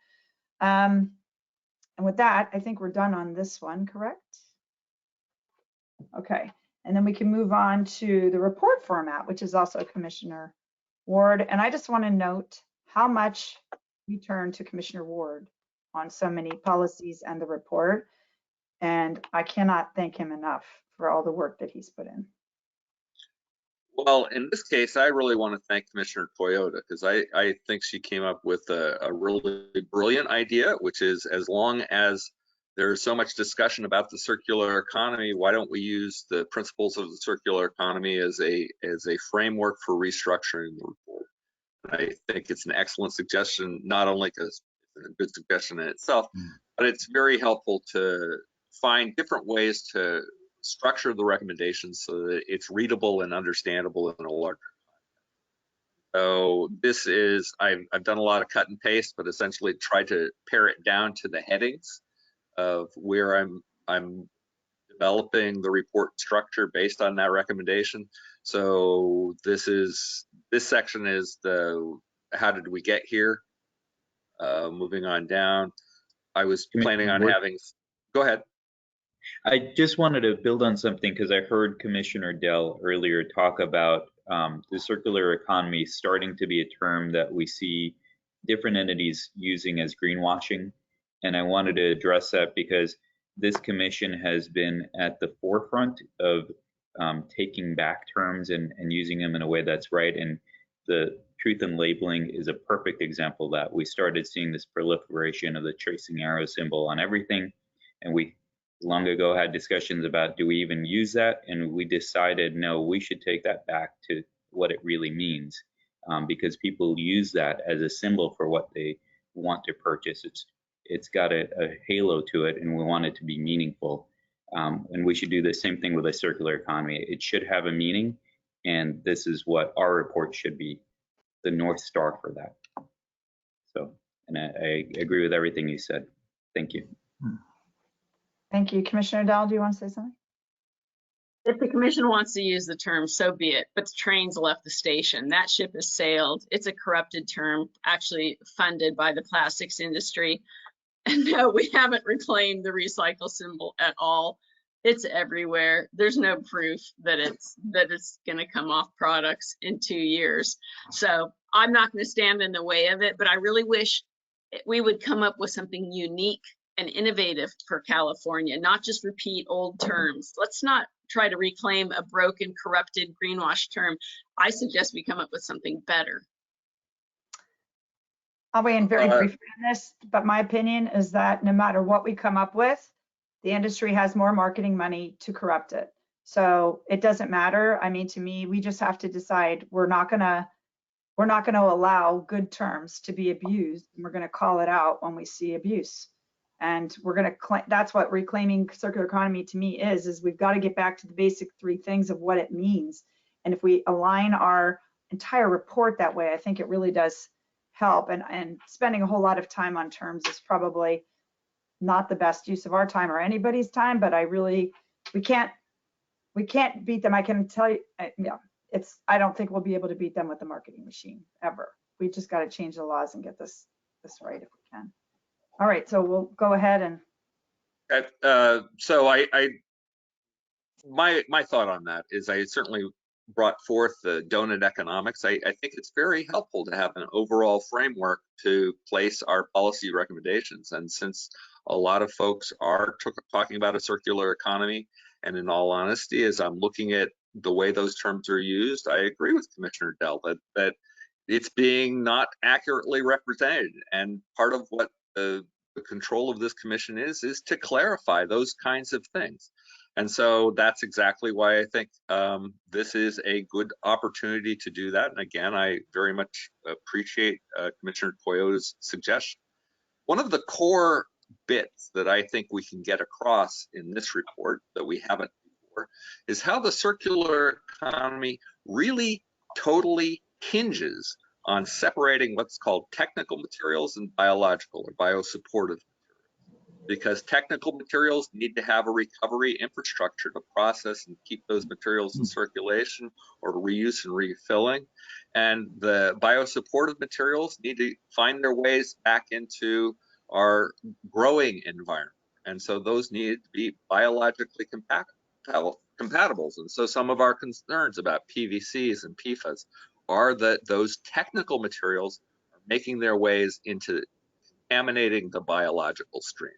And with that, I think we're done on this one, correct? Okay, and then we can move on to the report format, which is also Commissioner Ward. And I just want to note how much we turn to Commissioner Ward on so many policies and the report. And I cannot thank him enough for all the work that he's put in. Well, in this case, I really want to thank Commissioner Toyota, because I think she came up with a really brilliant idea, which is, as long as there's so much discussion about the circular economy, why don't we use the principles of the circular economy as a framework for restructuring the report? I think it's an excellent suggestion, not only because it's a good suggestion in itself, but it's very helpful to find different ways to structure the recommendations so that it's readable and understandable in a larger context. So this is, I've done a lot of cut and paste, but essentially tried to pare it down to the headings of where I'm developing the report structure based on that recommendation. So this section is the how did we get here? Moving on down, I was planning on having, go ahead. I just wanted to build on something because I heard Commissioner Dell earlier talk about the circular economy starting to be a term that we see different entities using as greenwashing. And I wanted to address that because this commission has been at the forefront of taking back terms and using them in a way that's right. And the truth in labeling is a perfect example of that. We started seeing this proliferation of the tracing arrow symbol on everything. And we long ago had discussions about, do we even use that? And we decided, no, we should take that back to what it really means, because people use that as a symbol for what they want to purchase. It's got a halo to it, and we want it to be meaningful. And we should do the same thing with a circular economy. It should have a meaning, and this is what our report should be, the North Star for that. So, and I agree with everything you said. Thank you. Thank you. Commissioner Dell, do you want to say something? If the commission wants to use the term, so be it, but the train's left the station. That ship has sailed. It's a corrupted term, actually funded by the plastics industry. And no, we haven't reclaimed the recycle symbol at all. It's everywhere. There's no proof that it's going to come off products in 2 years. So I'm not going to stand in the way of it, but I really wish we would come up with something unique and innovative for California, not just repeat old terms. Let's not try to reclaim a broken, corrupted, greenwash term. I suggest we come up with something better. I'll weigh in very briefly on this, but my opinion is that no matter what we come up with, the industry has more marketing money to corrupt it. So it doesn't matter. I mean, to me, we just have to decide we're not gonna allow good terms to be abused, and we're gonna call it out when we see abuse. And we're gonna that's what reclaiming circular economy to me is we've got to get back to the basic 3 things of what it means. And if we align our entire report that way, I think it really does help. And spending a whole lot of time on terms is probably not the best use of our time or anybody's time, but we can't beat them. I can tell you, yeah, I don't think we'll be able to beat them with the marketing machine ever. We just got to change the laws and get this right if we can. All right, so we'll go ahead and. So my thought on that is I certainly brought forth the donut economics. I think it's very helpful to have an overall framework to place our policy recommendations. And since a lot of folks are talking about a circular economy, and in all honesty, as I'm looking at the way those terms are used, I agree with Commissioner Dell that it's being not accurately represented. And part of what the control of this commission is to clarify those kinds of things. And so that's exactly why I think this is a good opportunity to do that. And again, I very much appreciate Commissioner Toyota's suggestion. One of the core bits that I think we can get across in this report that we haven't before is how the circular economy really totally hinges on separating what's called technical materials and biological or biosupportive materials, because technical materials need to have a recovery infrastructure to process and keep those materials in circulation or reuse and refilling. And the biosupportive materials need to find their ways back into our growing environment. And so those need to be biologically compatible. And so some of our concerns about PVCs and PFAS are that those technical materials are making their ways into contaminating the biological stream.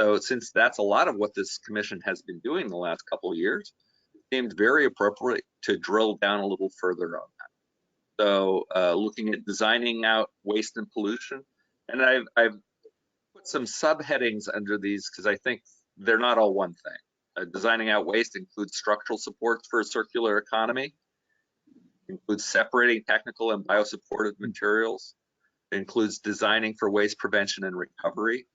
So since that's a lot of what this commission has been doing the last couple of years, it seemed very appropriate to drill down a little further on that. So looking at designing out waste and pollution, and I've put some subheadings under these because I think they're not all one thing. Designing out waste includes structural supports for a circular economy, includes separating technical and biosupportive materials. It includes designing for waste prevention and recovery.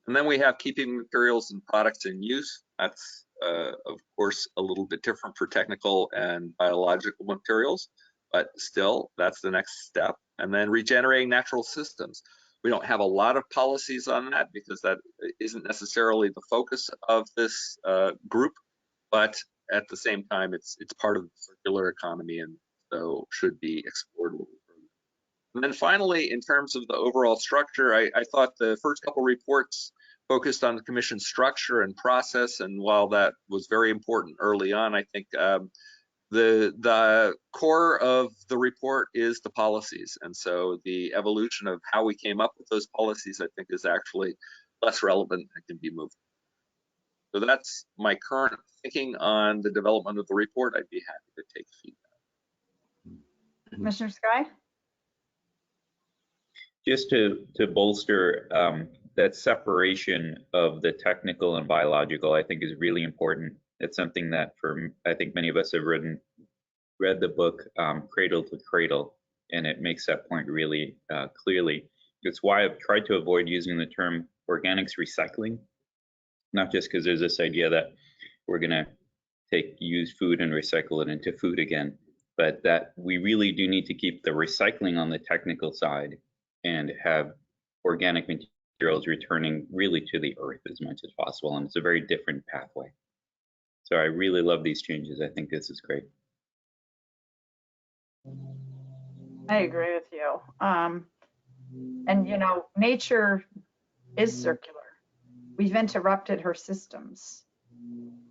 And then we have keeping materials and products in use. That's, of course, a little bit different for technical and biological materials, but still, that's the next step. And then regenerating natural systems. We don't have a lot of policies on that because that isn't necessarily the focus of this group, but at the same time, it's part of the circular economy and so should be explored a little further. And then finally, in terms of the overall structure, I thought the first couple reports focused on the commission structure and process, and while that was very important early on, I think the core of the report is the policies. And so the evolution of how we came up with those policies, I think, is actually less relevant and can be moved. So that's my current thinking on the development of the report. I'd be happy to take feedback. Commissioner Sky? Just to bolster that separation of the technical and biological, I think is really important. It's something that I think many of us have read the book Cradle to Cradle, and it makes that point really clearly. It's why I've tried to avoid using the term organics recycling, not just because there's this idea that we're going to take used food and recycle it into food again, but that we really do need to keep the recycling on the technical side and have organic materials returning really to the earth as much as possible. And it's a very different pathway. So I really love these changes. I think this is great. I agree with you. And you know, nature is circular. We've interrupted her systems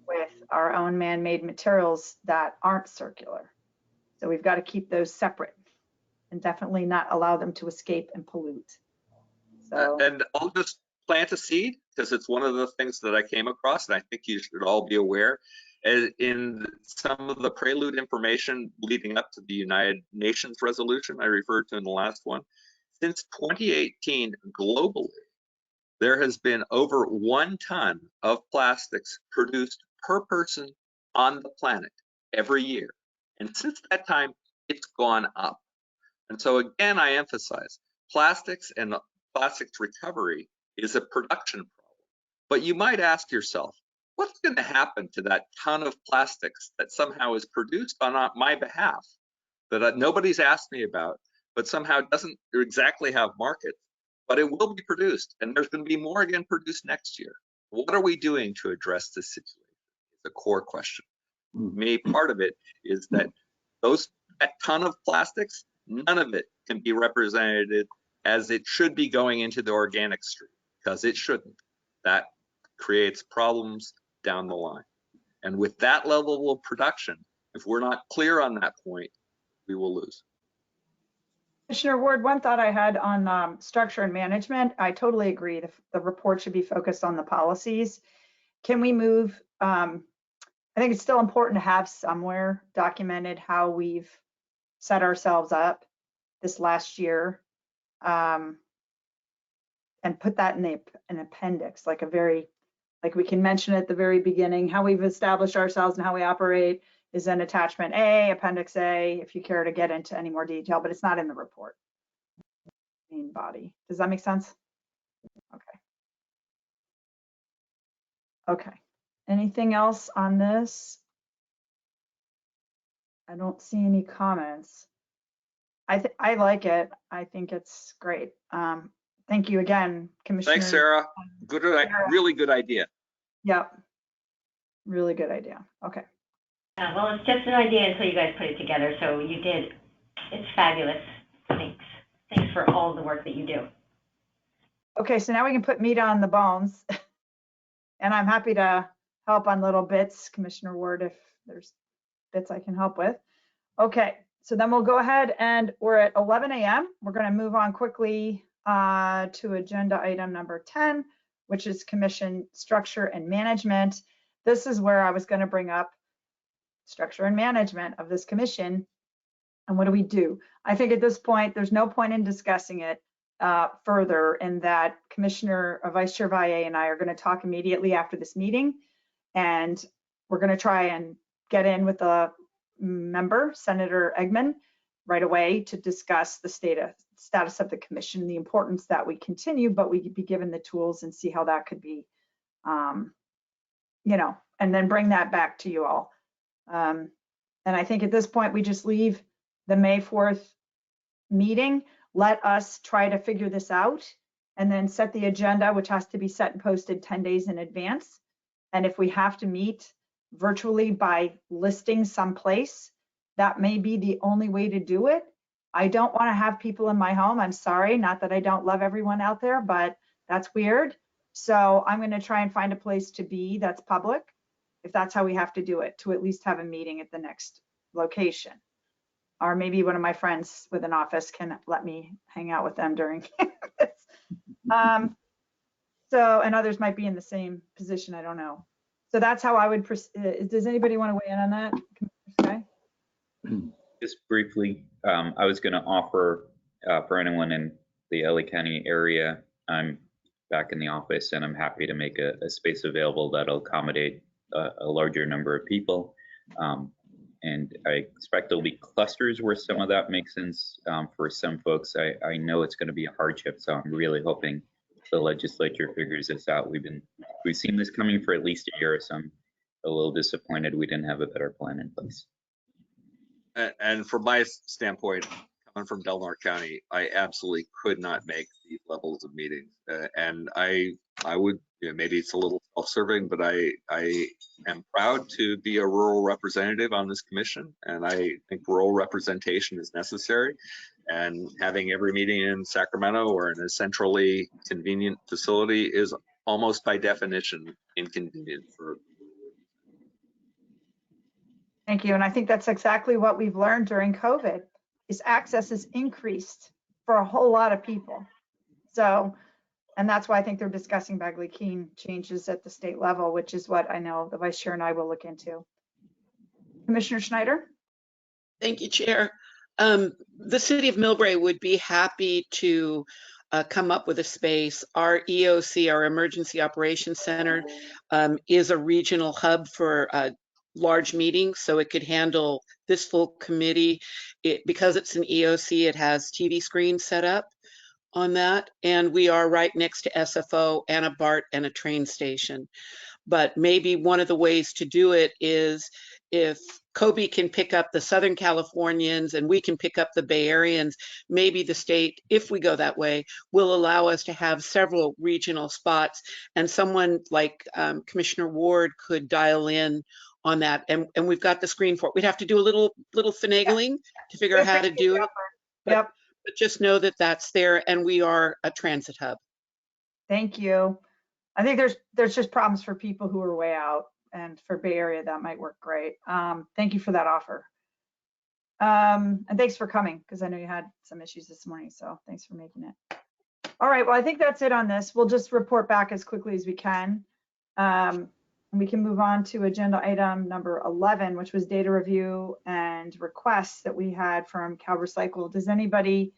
with our own man-made materials that aren't circular. So we've got to keep those separate and definitely not allow them to escape and pollute. So, and I'll just plant a seed because it's one of the things that I came across, and I think you should all be aware. In some of the prelude information leading up to the United Nations resolution I referred to in the last one, since 2018 globally, there has been over 1 ton of plastics produced per person on the planet every year. And since that time, it's gone up. And so again, I emphasize plastics and plastics recovery is a production problem. But you might ask yourself, what's going to happen to that ton of plastics that somehow is produced on my behalf that nobody's asked me about, but somehow doesn't exactly have markets, but it will be produced, and there's going to be more again produced next year. What are we doing to address this situation? It's a core question. Me, part of it is that that ton of plastics, none of it can be represented as it should be going into the organic stream, because it shouldn't. That creates problems down the line. And with that level of production, if we're not clear on that point, we will lose. Commissioner Ward, one thought I had on structure and management, I totally agree. The report should be focused on the policies. Can we move, I think it's still important to have somewhere documented how we've set ourselves up this last year, and put that in an appendix, like we can mention at the very beginning, how we've established ourselves and how we operate is in attachment A, appendix A, if you care to get into any more detail, but it's not in the report. Main body. Does that make sense? Okay. Okay. Anything else on this? I don't see any comments. I like it. I think it's great. Thank you again, Commissioner. Thanks, Sarah. Good, really good idea. Yep. Really good idea. Okay. Well, it's just an idea until you guys put it together. So you did. It's fabulous. Thanks. Thanks for all the work that you do. Okay, so now we can put meat on the bones. And I'm happy to help on little bits, Commissioner Ward, if there's bits I can help with. Okay, so then we'll go ahead and we're at 11 a.m. We're going to move on quickly to agenda item number 10, which is commission structure and management. This is where I was going to bring up structure and management of this commission. And what do we do? I think at this point, there's no point in discussing it further, in that Commissioner Vice Chair Valle and I are going to talk immediately after this meeting. And we're going to try and get in with the member, Senator Eggman, right away to discuss the status of the commission, the importance that we continue, but we be given the tools and see how that could be, you know, and then bring that back to you all. And I think at this point, we just leave the May 4th meeting. Let us try to figure this out and then set the agenda, which has to be set and posted 10 days in advance. And if we have to meet virtually by listing someplace, that may be the only way to do it. I don't want to have people in my home. I'm sorry, not that I don't love everyone out there, but that's weird. So I'm going to try and find a place to be that's public, if that's how we have to do it, to at least have a meeting at the next location. Or maybe one of my friends with an office can let me hang out with them during this. So, and others might be in the same position, I don't know. So that's how I would proceed. Does anybody want to weigh in on that? Okay. Just briefly, I was going to offer for anyone in the LA County area, I'm back in the office and I'm happy to make a space available that'll accommodate a larger number of people. And I expect there'll be clusters where some of that makes sense for some folks. I know it's going to be a hardship, so I'm really hoping the legislature figures this out. We've seen this coming for at least a year, so I'm a little disappointed we didn't have a better plan in place. And from my standpoint, coming from Del Norte County, I absolutely could not make these levels of meetings. And I would, you know, maybe it's a little self-serving, but I am proud to be a rural representative on this commission. And I think rural representation is necessary. And having every meeting in Sacramento or in a centrally convenient facility is almost by definition inconvenient for. Thank you. And I think that's exactly what we've learned during COVID, is access is increased for a whole lot of people. So, and that's why I think they're discussing Bagley-Keene changes at the state level, which is what I know the Vice Chair and I will look into. Commissioner Schneider? Thank you, Chair. The city of Millbrae would be happy to come up with a space. Our EOC, our Emergency Operations Center, is a regional hub for large meetings, so it could handle this full committee. Because it's an EOC, it has TV screens set up on that, and we are right next to SFO and a BART and a train station. But maybe one of the ways to do it is if Kobe can pick up the Southern Californians and we can pick up the Bay Areans, maybe the state, if we go that way, will allow us to have several regional spots, and someone like Commissioner Ward could dial in on that. And we've got the screen for it. We'd have to do a little finagling to figure out how to do it. But just know that that's there, and we are a transit hub. Thank you. I think there's just problems for people who are way out, and for Bay Area that might work great. Thank you for that offer. And thanks for coming, because I know you had some issues this morning, so thanks for making it. All right, well, I think that's it on this. We'll just report back as quickly as we can. And we can move on to agenda item number 11, which was data review and requests that we had from CalRecycle. Does anybody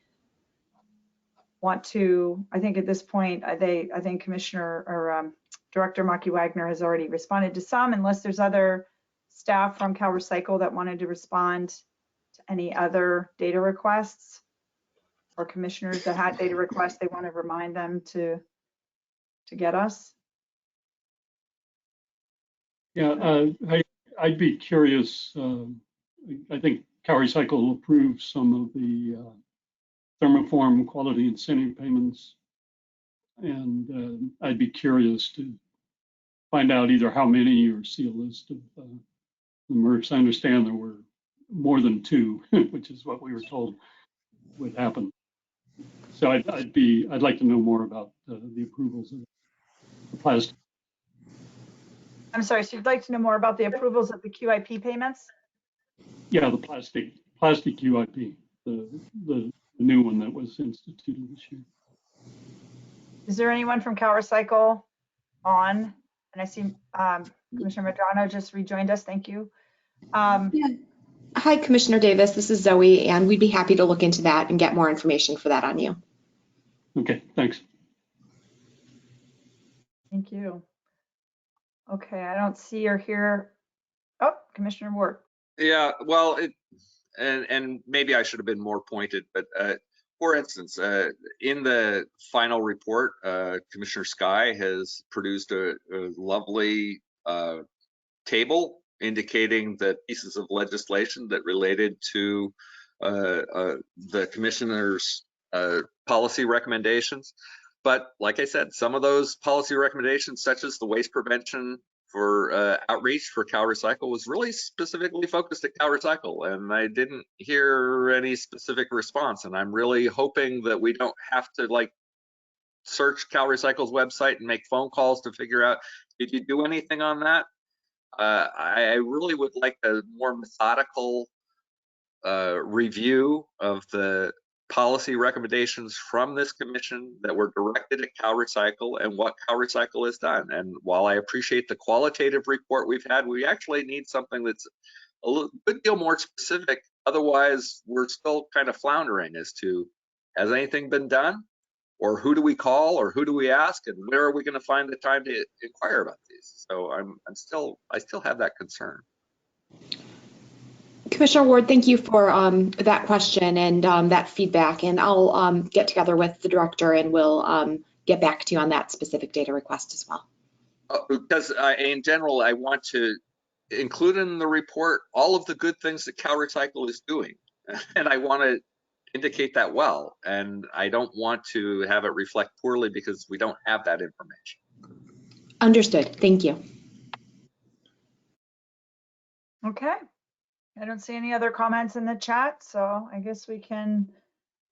want to, I think at this point, I think Commissioner or Director Maki Wagner has already responded to some, unless there's other staff from CalRecycle that wanted to respond to any other data requests, or commissioners that had data requests they want to remind them to get us. Yeah, I'd be curious. I think CalRecycle approved some of the thermoform quality incentive payments. And I'd be curious to find out either how many or see a list of the MRFs. I understand there were more than 2, which is what we were told would happen. So I'd like to know more about the approvals of the plastic. I'm sorry, so you'd like to know more about the approvals of the QIP payments? Yeah, the plastic QIP, the new one that was instituted this year. Is there anyone from CalRecycle on? And I see Commissioner Madrano just rejoined us. Thank you. Yeah. Hi, Commissioner Davis. This is Zoe, and we'd be happy to look into that and get more information for that on you. Okay, thanks. Thank you. Okay, I don't see or hear. Oh, Commissioner Ward. Yeah, well, and maybe I should have been more pointed, but for instance, in the final report, Commissioner Sky has produced a lovely table indicating the pieces of legislation that related to the commissioner's policy recommendations. But like I said, some of those policy recommendations, such as the waste prevention for outreach for CalRecycle, was really specifically focused at CalRecycle, and I didn't hear any specific response. And I'm really hoping that we don't have to like search CalRecycle's website and make phone calls to figure out, did you do anything on that? I really would like a more methodical review of the policy recommendations from this commission that were directed at CalRecycle and what CalRecycle has done. And while I appreciate the qualitative report we've had, we actually need something that's a good deal more specific. Otherwise, we're still kind of floundering as to, has anything been done? Or who do we call, or who do we ask, and where are we going to find the time to inquire about these? So I still have that concern. Commissioner Ward, thank you for that question and that feedback. And I'll get together with the director and we'll get back to you on that specific data request as well. Because in general, I want to include in the report all of the good things that CalRecycle is doing, and I want to indicate that well, and I don't want to have it reflect poorly because we don't have that information. Understood. Thank you. Okay. I don't see any other comments in the chat, so I guess we can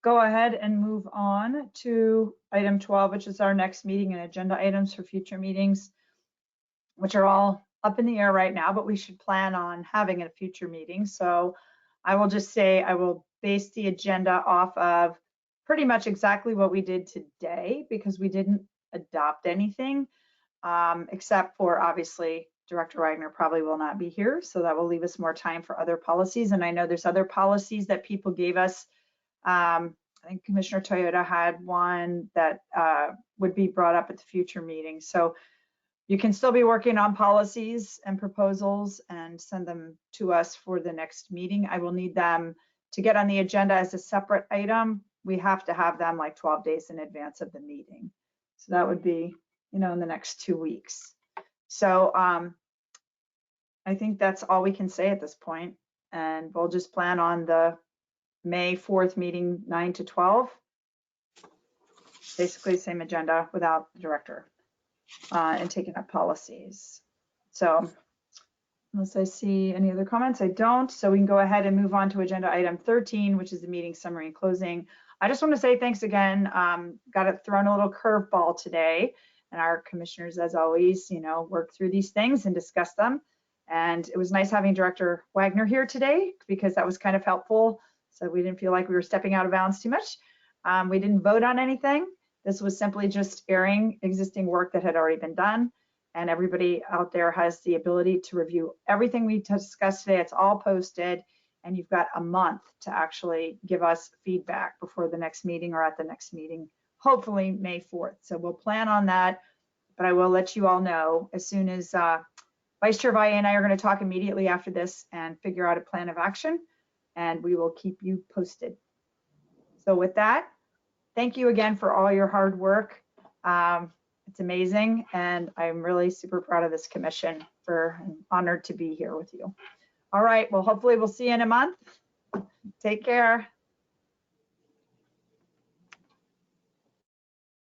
go ahead and move on to item 12, which is our next meeting and agenda items for future meetings, which are all up in the air right now, but we should plan on having a future meeting. So I will just say I will base the agenda off of pretty much exactly what we did today, because we didn't adopt anything, except for obviously Director Wagner probably will not be here. So that will leave us more time for other policies. And I know there's other policies that people gave us. I think Commissioner Toyota had one that would be brought up at the future meeting. So you can still be working on policies and proposals and send them to us for the next meeting. I will need them to get on the agenda as a separate item. We have to have them like 12 days in advance of the meeting. So that would be, in the next 2 weeks. So I think that's all we can say at this point. And we'll just plan on the May 4th meeting, 9 to 12. Basically same agenda without the director and taking up policies. So unless I see any other comments, I don't. So we can go ahead and move on to agenda item 13, which is the meeting summary and closing. I just want to say thanks again. Got it thrown a little curveball today. And our commissioners, as always, work through these things and discuss them. And it was nice having Director Wagner here today because that was kind of helpful. So we didn't feel like we were stepping out of bounds too much. We didn't vote on anything. This was simply just airing existing work that had already been done. And everybody out there has the ability to review everything we discussed today. It's all posted. And you've got a month to actually give us feedback before the next meeting or at the next meeting, hopefully May 4th. So we'll plan on that. But I will let you all know as soon as Vice Chair Valle and I are going to talk immediately after this and figure out a plan of action, and we will keep you posted. So with that, thank you again for all your hard work. It's amazing, and I'm really super proud of this commission. I'm honored to be here with you. All right, well, hopefully we'll see you in a month, Take care.